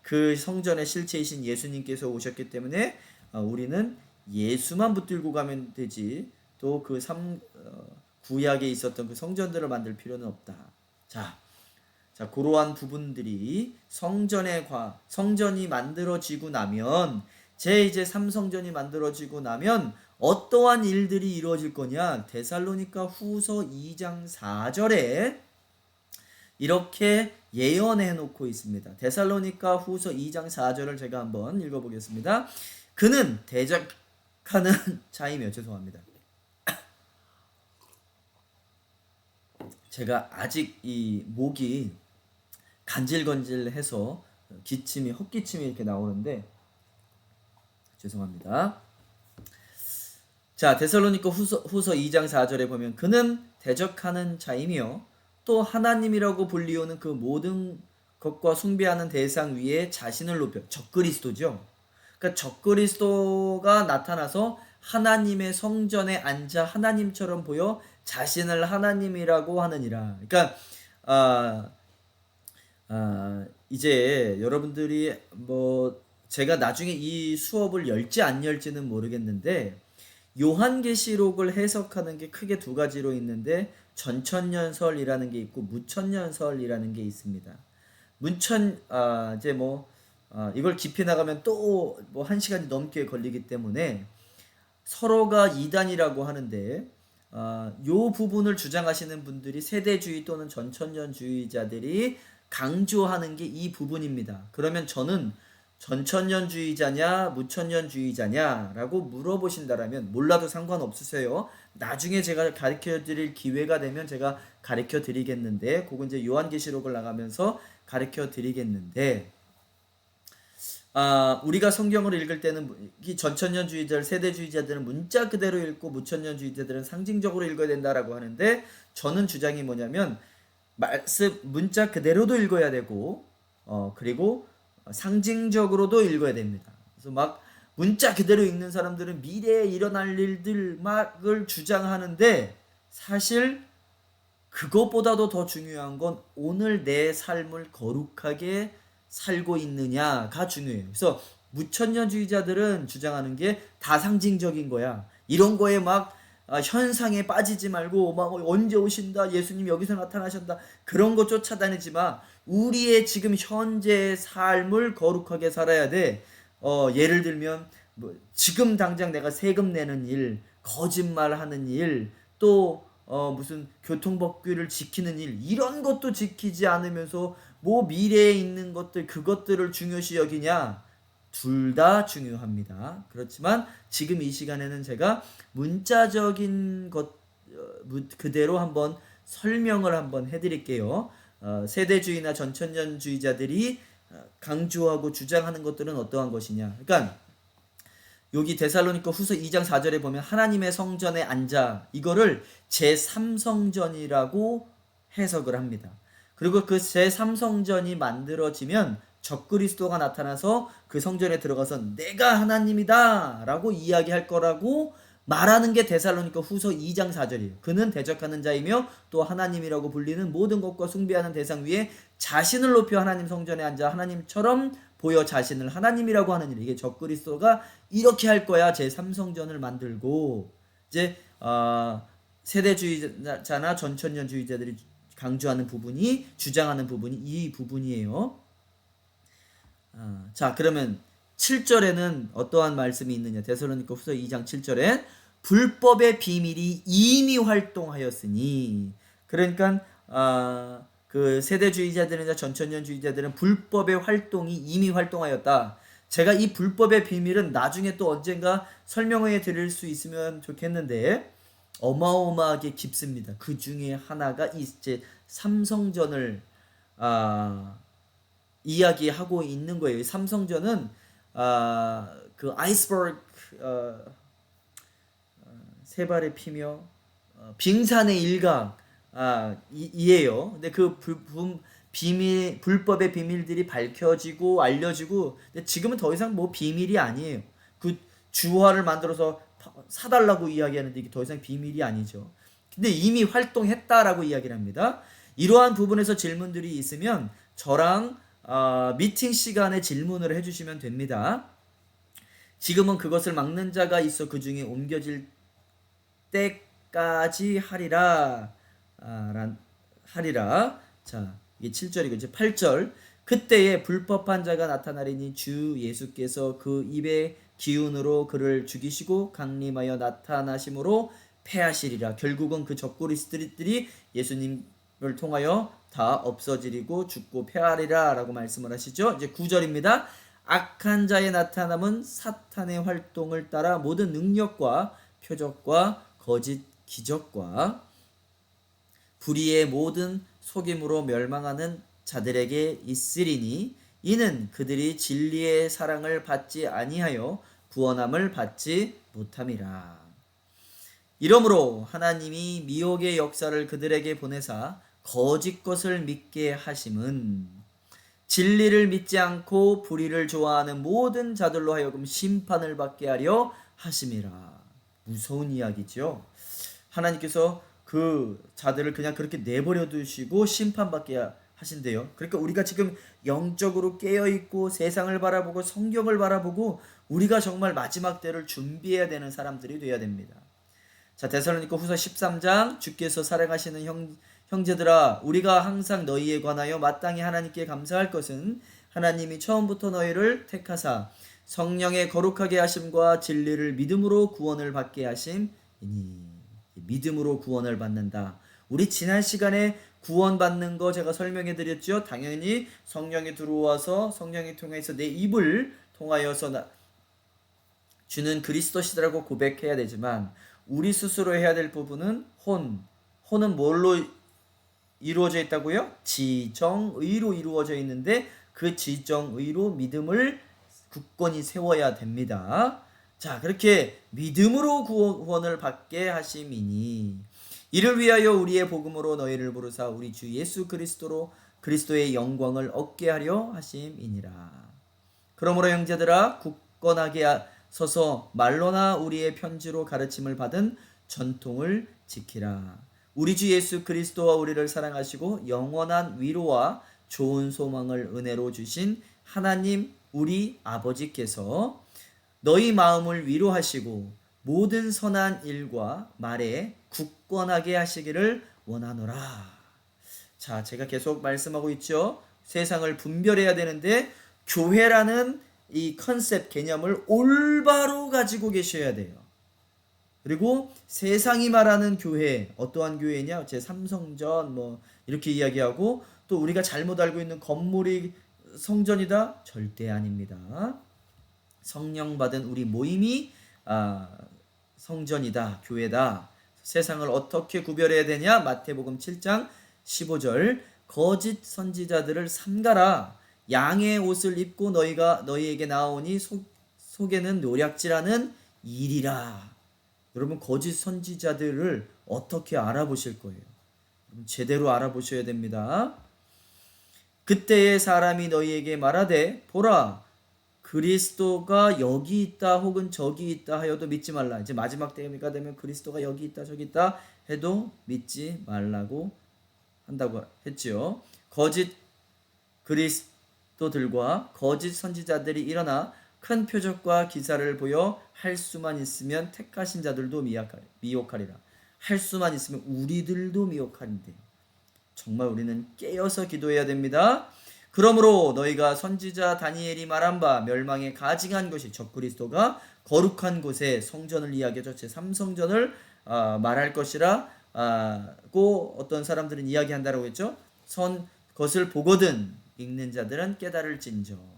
그 성전의 실체이신 예수님께서 오셨기 때문에 우리는 예수만 붙들고 가면 되지 또 그 구약에 있었던 그 성전들을 만들 필요는 없다. 자, 그러한 부분들이 성전이 만들어지고 나면 이제 3성전이 만들어지고 나면 어떠한 일들이 이루어질 거냐? 데살로니가 후서 2장 4절에 이렇게 예언해 놓고 있습니다. 데살로니가 후서 2장 4절을 제가 한번 읽어보겠습니다. 그는 대적하는 자이며 죄송합니다. 제가 아직 이 목이 간질간질해서 헛기침이 이렇게 나오는데 죄송합니다. 자, 데살로니가 후서 2장 4절에 보면 그는 대적하는 자이며 또 하나님이라고 불리우는 그 모든 것과 숭배하는 대상 위에 자신을 높여 적그리스도죠. 그러니까 적그리스도가 나타나서 하나님의 성전에 앉아 하나님처럼 보여 자신을 하나님이라고 하느니라. 그러니까 이제 여러분들이 제가 나중에 이 수업을 열지 안 열지는 모르겠는데 요한계시록을 해석하는 게 크게 두 가지로 있는데 전천년설이라는 게 있고 무천년설이라는 게 있습니다. 이걸 깊이 나가면 또 1시간이 넘게 걸리기 때문에 서로가 이단이라고 하는데 요 부분을 주장하시는 분들이 세대주의 또는 전천년주의자들이 강조하는 게 이 부분입니다. 그러면 저는 전천년주의자냐 무천년주의자냐라고 물어보신다라면 몰라도 상관없으세요. 나중에 제가 가르쳐 드릴 기회가 되면 제가 가르쳐 드리겠는데 그건 이제 요한계시록을 나가면서 가르쳐 드리겠는데 우리가 성경을 읽을 때는 이 전천년주의자 세대주의자들은 문자 그대로 읽고 무천년주의자들은 상징적으로 읽어야 된다라고 하는데 저는 주장이 뭐냐면 말씀 문자 그대로도 읽어야 되고 그리고 상징적으로도 읽어야 됩니다. 그래서 문자 그대로 읽는 사람들은 미래에 일어날 일들 막을 주장하는데 사실 그것보다도 더 중요한 건 오늘 내 삶을 거룩하게 살고 있느냐가 중요해요. 그래서 무천년주의자들은 주장하는 게 다 상징적인 거야. 이런 거에 막 현상에 빠지지 말고 막 언제 오신다, 예수님 여기서 나타나셨다, 그런 거 쫓아다니지 마. 우리의 지금 현재의 삶을 거룩하게 살아야 돼. 예를 들면 뭐 지금 당장 내가 세금 내는 일, 거짓말하는 일, 또 무슨 교통법규를 지키는 일, 이런 것도 지키지 않으면서 뭐 미래에 있는 것들, 그것들을 중요시 여기냐? 둘 다 중요합니다. 그렇지만 지금 이 시간에는 제가 문자적인 것 그대로 한번 설명을 한번 해드릴게요. 세대주의나 전천년주의자들이 강조하고 주장하는 것들은 어떠한 것이냐? 그러니까 여기 데살로니가 후서 2장 4절에 보면 하나님의 성전에 앉아, 이거를 제3성전이라고 해석을 합니다. 그리고 그 제3성전이 만들어지면 적그리스도가 나타나서 그 성전에 들어가서 내가 하나님이다 라고 이야기할 거라고 말하는 게 데살로니가 후서 2장 4절이에요. 그는 대적하는 자이며 또 하나님이라고 불리는 모든 것과 숭배하는 대상 위에 자신을 높여 하나님 성전에 앉아 하나님처럼 보여 자신을 하나님이라고 하는 일. 이게 적그리스도가 이렇게 할 거야. 제3성전을 만들고. 이제 세대주의자나 전천년주의자들이 강조하는 부분이, 주장하는 부분이 이 부분이에요. 자, 그러면 7절에는 어떠한 말씀이 있느냐? 데살로니가 후서 2장 7절에 불법의 비밀이 이미 활동하였으니, 그러니까 그 세대주의자들이나 전천년주의자들은 불법의 활동이 이미 활동하였다. 제가 이 불법의 비밀은 나중에 또 언젠가 설명해 드릴 수 있으면 좋겠는데 어마어마하게 깊습니다. 그 중에 하나가 이제 삼성전을 이야기하고 있는 거예요. 삼성전은 그 아이스버그 세 발의 피며 빙산의 일각 이에요. 근데 그 비밀, 불법의 비밀들이 밝혀지고 알려지고, 근데 지금은 더 이상 뭐 비밀이 아니에요. 그 주화를 만들어서 사달라고 이야기하는데 이게 더 이상 비밀이 아니죠. 근데 이미 활동했다라고 이야기를 합니다. 이러한 부분에서 질문들이 있으면 저랑 미팅 시간에 질문을 해주시면 됩니다. 지금은 그것을 막는 자가 있어 그 중에 옮겨질 때까지 하리라. 자, 이게 7절이고 이제 8절. 그때에 불법한 자가 나타나리니 주 예수께서 그 입의 기운으로 그를 죽이시고 강림하여 나타나심으로 패하시리라. 결국은 그 적그리스도들이 예수님을 통하여 다 없어지리고 죽고 패하리라 라고 말씀을 하시죠. 이제 9절입니다. 악한 자의 나타남은 사탄의 활동을 따라 모든 능력과 표적과 거짓 기적과 불의의 모든 속임으로 멸망하는 자들에게 있으리니 이는 그들이 진리의 사랑을 받지 아니하여 구원함을 받지 못함이라. 이러므로 하나님이 미혹의 역사를 그들에게 보내사 거짓 것을 믿게 하심은 진리를 믿지 않고 불의를 좋아하는 모든 자들로 하여금 심판을 받게 하려 하심이라. 무서운 이야기죠. 하나님께서 그 자들을 그냥 그렇게 내버려 두시고 심판받게 하신대요. 그러니까 우리가 지금 영적으로 깨어있고 세상을 바라보고 성경을 바라보고 우리가 정말 마지막 때를 준비해야 되는 사람들이 되어야 됩니다. 자, 데살로니가 후서 13장. 주께서 사랑하시는 형제들아, 우리가 항상 너희에 관하여 마땅히 하나님께 감사할 것은 하나님이 처음부터 너희를 택하사 성령의 거룩하게 하심과 진리를 믿음으로 구원을 받게 하심이니. 믿음으로 구원을 받는다. 우리 지난 시간에 구원받는 거 제가 설명해 드렸죠. 당연히 성령이 들어와서 성령이 통해서 내 입을 통하여서 주는 그리스도시라고 고백해야 되지만 우리 스스로 해야 될 부분은 혼은 뭘로 이루어져 있다고요? 지정의로 이루어져 있는데 그 지정의로 믿음을 굳건히 세워야 됩니다. 자, 그렇게 믿음으로 구원을 받게 하심이니 이를 위하여 우리의 복음으로 너희를 부르사 우리 주 예수 그리스도의 영광을 얻게 하려 하심이니라. 그러므로 형제들아, 굳건하게 서서 말로나 우리의 편지로 가르침을 받은 전통을 지키라. 우리 주 예수 그리스도와 우리를 사랑하시고 영원한 위로와 좋은 소망을 은혜로 주신 하나님 우리 아버지께서 너희 마음을 위로하시고 모든 선한 일과 말에 굳건하게 하시기를 원하노라. 자, 제가 계속 말씀하고 있죠. 세상을 분별해야 되는데 교회라는 이 컨셉 개념을 올바로 가지고 계셔야 돼요. 그리고 세상이 말하는 교회, 어떠한 교회냐? 제 삼성전 뭐 이렇게 이야기하고, 또 우리가 잘못 알고 있는 건물이 성전이다? 절대 아닙니다. 성령 받은 우리 모임이 성전이다, 교회다. 세상을 어떻게 구별해야 되냐? 마태복음 7장 15절, 거짓 선지자들을 삼가라. 양의 옷을 입고 너희에게 나오니 속에는 노략질하는 일이라. 여러분, 거짓 선지자들을 어떻게 알아보실 거예요? 제대로 알아보셔야 됩니다. 그때의 사람이 너희에게 말하되 보라, 그리스도가 여기 있다 혹은 저기 있다 하여도 믿지 말라. 이제 마지막 때가 되면 그리스도가 여기 있다 저기 있다 해도 믿지 말라고 한다고 했지요. 거짓 그리스도들과 거짓 선지자들이 일어나 큰 표적과 기사를 보여 할 수만 있으면 택하신 자들도 미혹하리라. 할 수만 있으면 우리들도 미혹하는데, 정말 우리는 깨어서 기도해야 됩니다. 그러므로 너희가 선지자 다니엘이 말한 바 멸망에 가증한 것이 적그리스도가 거룩한 곳에 성전을 이야기하죠. 제3성전을 말할 것이라고 어떤 사람들은 이야기한다라고 했죠. 것을 보거든 읽는 자들은 깨달을진저.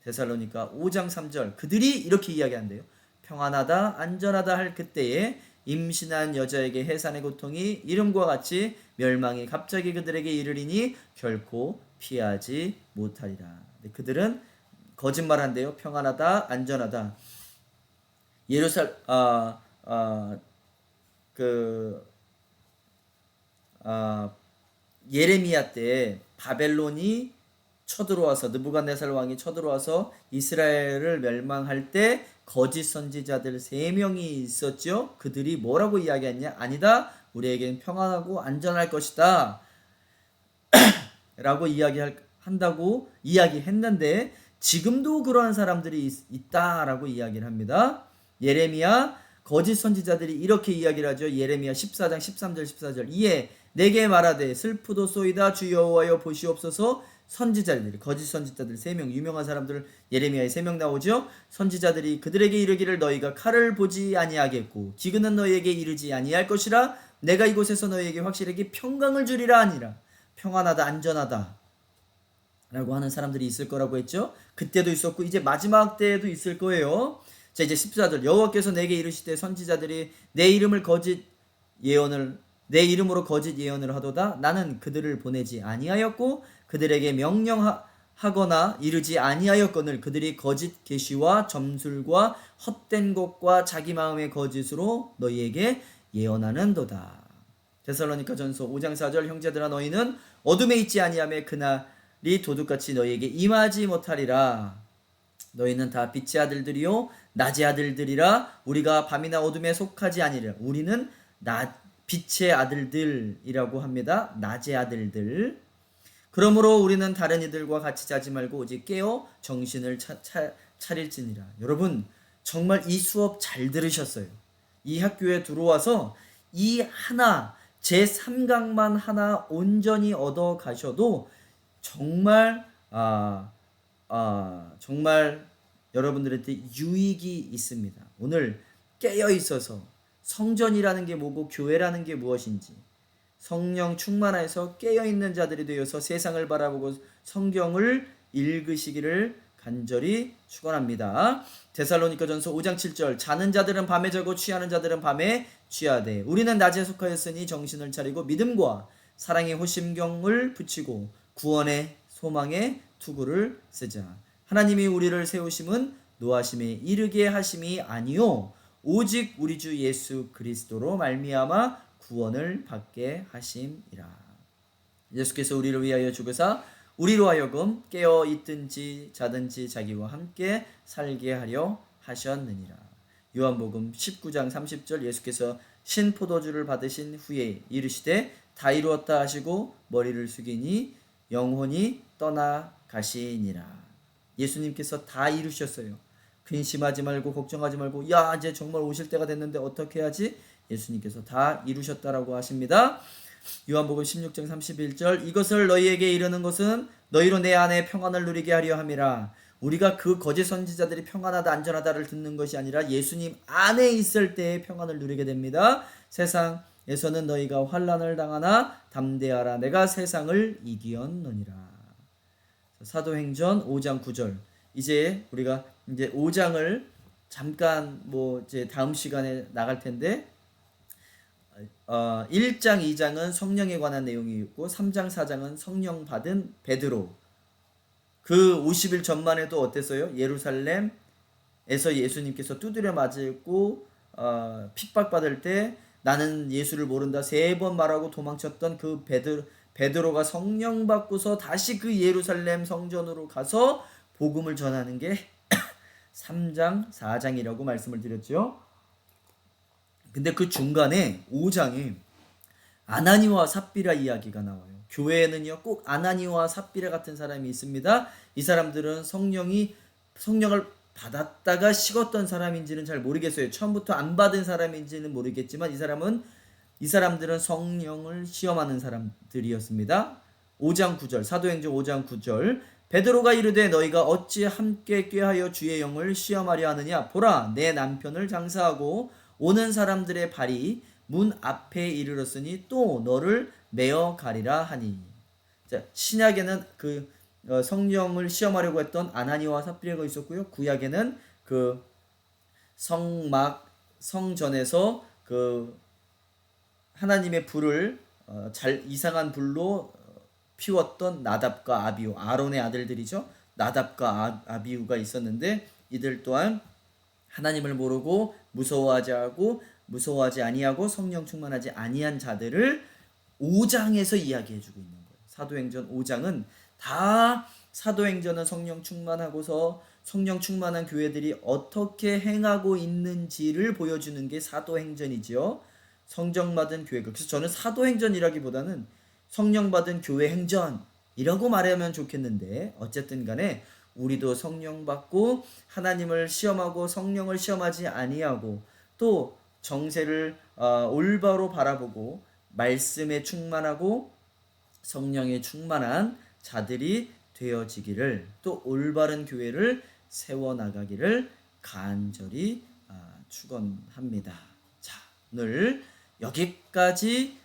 데살로니가 5장 3절, 그들이 이렇게 이야기한대요. 평안하다 안전하다 할 그때에 임신한 여자에게 해산의 고통이 이름과 같이 멸망이 갑자기 그들에게 이르리니 결코 피하지 못하리라. 그들은 거짓말한대요. 평안하다 안전하다. 예레미야 때 바벨론이 쳐들어와서, 느부갓네살 왕이 쳐들어와서 이스라엘을 멸망할 때 거짓 선지자들 3명이 있었죠. 그들이 뭐라고 이야기했냐? 아니다, 우리에게는 평안하고 안전할 것이다 라고 이야기한다고 이야기했는데, 지금도 그러한 사람들이 있다라고 이야기를 합니다. 예레미야, 거짓 선지자들이 이렇게 이야기를 하죠. 예레미야 14장 13절 14절, 이에 내게 말하되 슬프도소이다 주 여호와여 보시옵소서. 선지자들이, 거짓 선지자들 3명, 유명한 사람들 예레미야에 3명 나오죠. 선지자들이 그들에게 이르기를 너희가 칼을 보지 아니하겠고 기근은 너희에게 이르지 아니할 것이라. 내가 이곳에서 너희에게 확실하게 평강을 주리라 하니라. 평안하다 안전하다 라고 하는 사람들이 있을 거라고 했죠. 그때도 있었고 이제 마지막 때에도 있을 거예요. 자, 이제 14절, 여호와께서 내게 이르시되 선지자들이 내 이름으로 거짓 예언을 하도다. 나는 그들을 보내지 아니하였고 그들에게 명령하거나 이르지 아니하였거늘 그들이 거짓 계시와 점술과 헛된 것과 자기 마음의 거짓으로 너희에게 예언하는도다. 데살로니가전서 5장 4절, 형제들아 너희는 어둠에 있지 아니하며 그날이 도둑같이 너희에게 임하지 못하리라. 너희는 다 빛의 아들들이요 낮의 아들들이라. 우리가 밤이나 어둠에 속하지 아니라. 우리는 빛의 아들들이라고 합니다. 낮의 아들들. 그러므로 우리는 다른 이들과 같이 자지 말고 오직 깨어 정신을 차릴지니라. 여러분, 정말 이 수업 잘 들으셨어요. 이 학교에 들어와서 이 하나, 제3강만 하나 온전히 얻어 가셔도 정말 정말 여러분들한테 유익이 있습니다. 오늘 깨어 있어서 성전이라는 게 뭐고 교회라는 게 무엇인지, 성령 충만해서 깨어있는 자들이 되어서 세상을 바라보고 성경을 읽으시기를 간절히 축원합니다. 데살로니가전서 5장 7절, 자는 자들은 밤에 자고 취하는 자들은 밤에 취하되 우리는 낮에 속하였으니 정신을 차리고 믿음과 사랑의 호심경을 붙이고 구원의 소망의 투구를 쓰자. 하나님이 우리를 세우심은 노하심에 이르게 하심이 아니요 오직 우리 주 예수 그리스도로 말미암아 구원을 받게 하심이라. 예수께서 우리를 위하여 죽으사 우리로 하여금 깨어 있든지 자든지 자기와 함께 살게 하려 하셨느니라. 요한복음 19장 30절, 예수께서 신 포도주를 받으신 후에 이르시되 다 이루었다 하시고 머리를 숙이니 영혼이 떠나가시니라. 예수님께서 다 이루셨어요. 근심하지 말고 걱정하지 말고 야 이제 정말 오실 때가 됐는데 어떻게 해야지? 예수님께서 다 이루셨다라고 하십니다. 요한복음 16장 31절 이것을 너희에게 이르는 것은 너희로 내 안에 평안을 누리게 하려 함이라. 우리가 그 거짓 선지자들이 평안하다 안전하다를 듣는 것이 아니라 예수님 안에 있을 때의 평안을 누리게 됩니다. 세상에서는 너희가 환난을 당하나 담대하라 내가 세상을 이기었느니라. 사도행전 5장 9절. 이제 우리가 이제 5장을 잠깐 이제 다음 시간에 나갈 텐데 1장 2장은 성령에 관한 내용이 있고 3장 4장은 성령 받은 베드로. 그 50일 전만 해도 어땠어요? 예루살렘에서 예수님께서 두드려 맞고 핍박받을 때 나는 예수를 모른다 3번 말하고 도망쳤던 그 베드로가 성령 받고서 다시 그 예루살렘 성전으로 가서 복음을 전하는 게 3장 4장이라고 말씀을 드렸죠. 근데 그 중간에 5장에 아나니와 삽비라 이야기가 나와요. 교회에는요 꼭 아나니와 삽비라 같은 사람이 있습니다. 이 사람들은 성령을 받았다가 식었던 사람인지는 잘 모르겠어요. 처음부터 안 받은 사람인지는 모르겠지만 이 사람들은 성령을 시험하는 사람들이었습니다. 5장 9절 사도행전 5장 9절 베드로가 이르되 너희가 어찌 함께 꾀하여 주의 영을 시험하려 하느냐 보라 내 남편을 장사하고 오는 사람들의 발이 문 앞에 이르렀으니 또 너를 메어 가리라 하니. 자, 신약에는 그 성령을 시험하려고 했던 아나니와 삽비라가 있었고요. 구약에는 그 성전에서 그 하나님의 불을 이상한 불로 피웠던 나답과 아비후, 아론의 아들들이죠. 나답과 아비후가 있었는데 이들 또한 하나님을 모르고 무서워하지 아니하고 성령 충만하지 아니한 자들을 5장에서 이야기해 주고 있는 거예요. 사도행전 5장은 다 사도행전은 성령 충만하고서 성령 충만한 교회들이 어떻게 행하고 있는지를 보여주는 게 사도행전이지요. 성령 받은 교회가. 그래서 저는 사도행전이라기보다는 성령 받은 교회 행전이라고 말하면 좋겠는데 어쨌든 간에 우리도 성령 받고 하나님을 시험하고 성령을 시험하지 아니하고 또 정세를 올바로 바라보고 말씀에 충만하고 성령에 충만한 자들이 되어지기를 또 올바른 교회를 세워나가기를 간절히 축원합니다. 자, 오늘 여기까지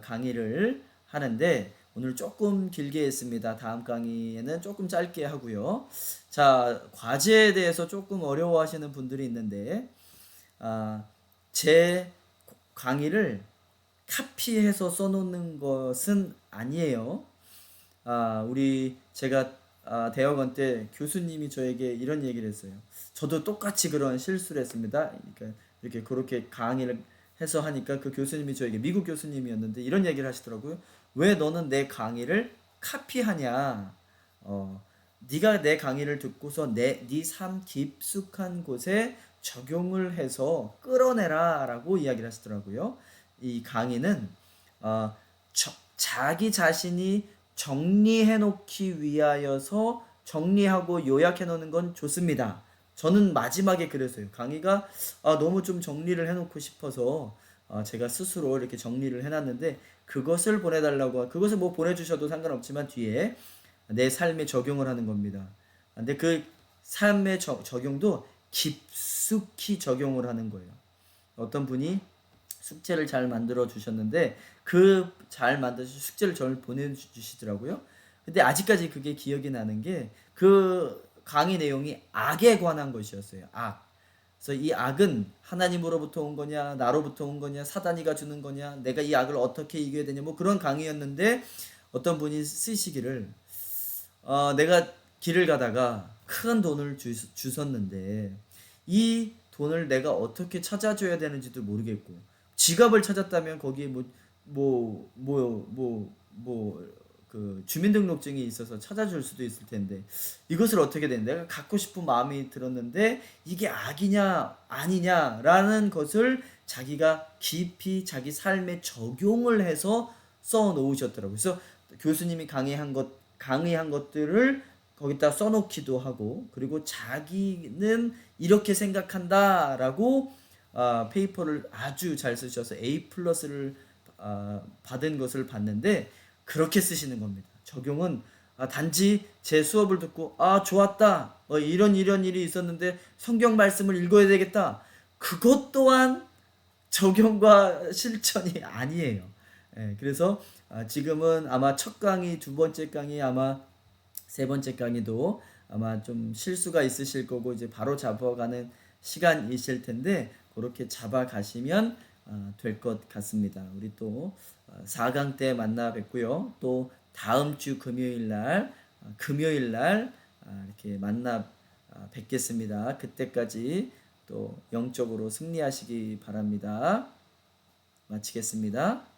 강의를 하는데 오늘 조금 길게 했습니다. 다음 강의에는 조금 짧게 하고요. 자, 과제에 대해서 조금 어려워하시는 분들이 있는데 제 강의를 카피해서 써놓는 것은 아니에요. 제가 대학원 때 교수님이 저에게 이런 얘기를 했어요. 저도 똑같이 그런 실수를 했습니다. 그러니까 이렇게 그렇게 강의를 해서 하니까 그 교수님이 저에게 미국 교수님이었는데 이런 얘기를 하시더라고요. 왜 너는 내 강의를 카피하냐? 네가 내 강의를 듣고서 네 삶 깊숙한 곳에 적용을 해서 끌어내라라고 이야기를 하시더라고요. 이 강의는 자기 자신이 정리해 놓기 위하여서 정리하고 요약해 놓는 건 좋습니다. 저는 마지막에 그랬어요. 강의가 너무 좀 정리를 해 놓고 싶어서 제가 스스로 이렇게 정리를 해놨는데 그것을 보내달라고 그것을 보내주셔도 상관없지만 뒤에 내 삶에 적용을 하는 겁니다. 근데 그 삶의 적용도 깊숙이 적용을 하는 거예요. 어떤 분이 숙제를 잘 만들어 주셨는데 그 잘 만드신 숙제를 저를 보내주시더라고요. 근데 아직까지 그게 기억이 나는 게 그 강의 내용이 악에 관한 것이었어요. 악. 그래서 이 악은 하나님으로부터 온 거냐, 나로부터 온 거냐, 사단이가 주는 거냐, 내가 이 악을 어떻게 이겨야 되냐, 그런 강의였는데 어떤 분이 쓰시기를 내가 길을 가다가 큰 돈을 주셨는데 이 돈을 내가 어떻게 찾아줘야 되는지도 모르겠고 지갑을 찾았다면 거기에 그 주민등록증이 있어서 찾아줄 수도 있을 텐데 이것을 어떻게 된 내가 갖고 싶은 마음이 들었는데 이게 악이냐 아니냐라는 것을 자기가 깊이 자기 삶에 적용을 해서 써 놓으셨더라고요. 그래서 교수님이 강의한 것들을 거기다 써놓기도 하고 그리고 자기는 이렇게 생각한다라고 페이퍼를 아주 잘 쓰셔서 A 플러스를 받은 것을 봤는데 그렇게 쓰시는 겁니다. 적용은 단지 제 수업을 듣고 좋았다 이런 일이 있었는데 성경 말씀을 읽어야 되겠다 그것 또한 적용과 실천이 아니에요. 예, 그래서 지금은 아마 첫 강의, 두 번째 강의, 아마 세 번째 강의도 아마 좀 실수가 있으실 거고 이제 바로 잡아가는 시간이실 텐데 그렇게 잡아가시면 될 것 같습니다. 우리 또 4강 때 만나 뵙고요. 또 다음 주 금요일 날 이렇게 만나 뵙겠습니다. 그때까지 또 영적으로 승리하시기 바랍니다. 마치겠습니다.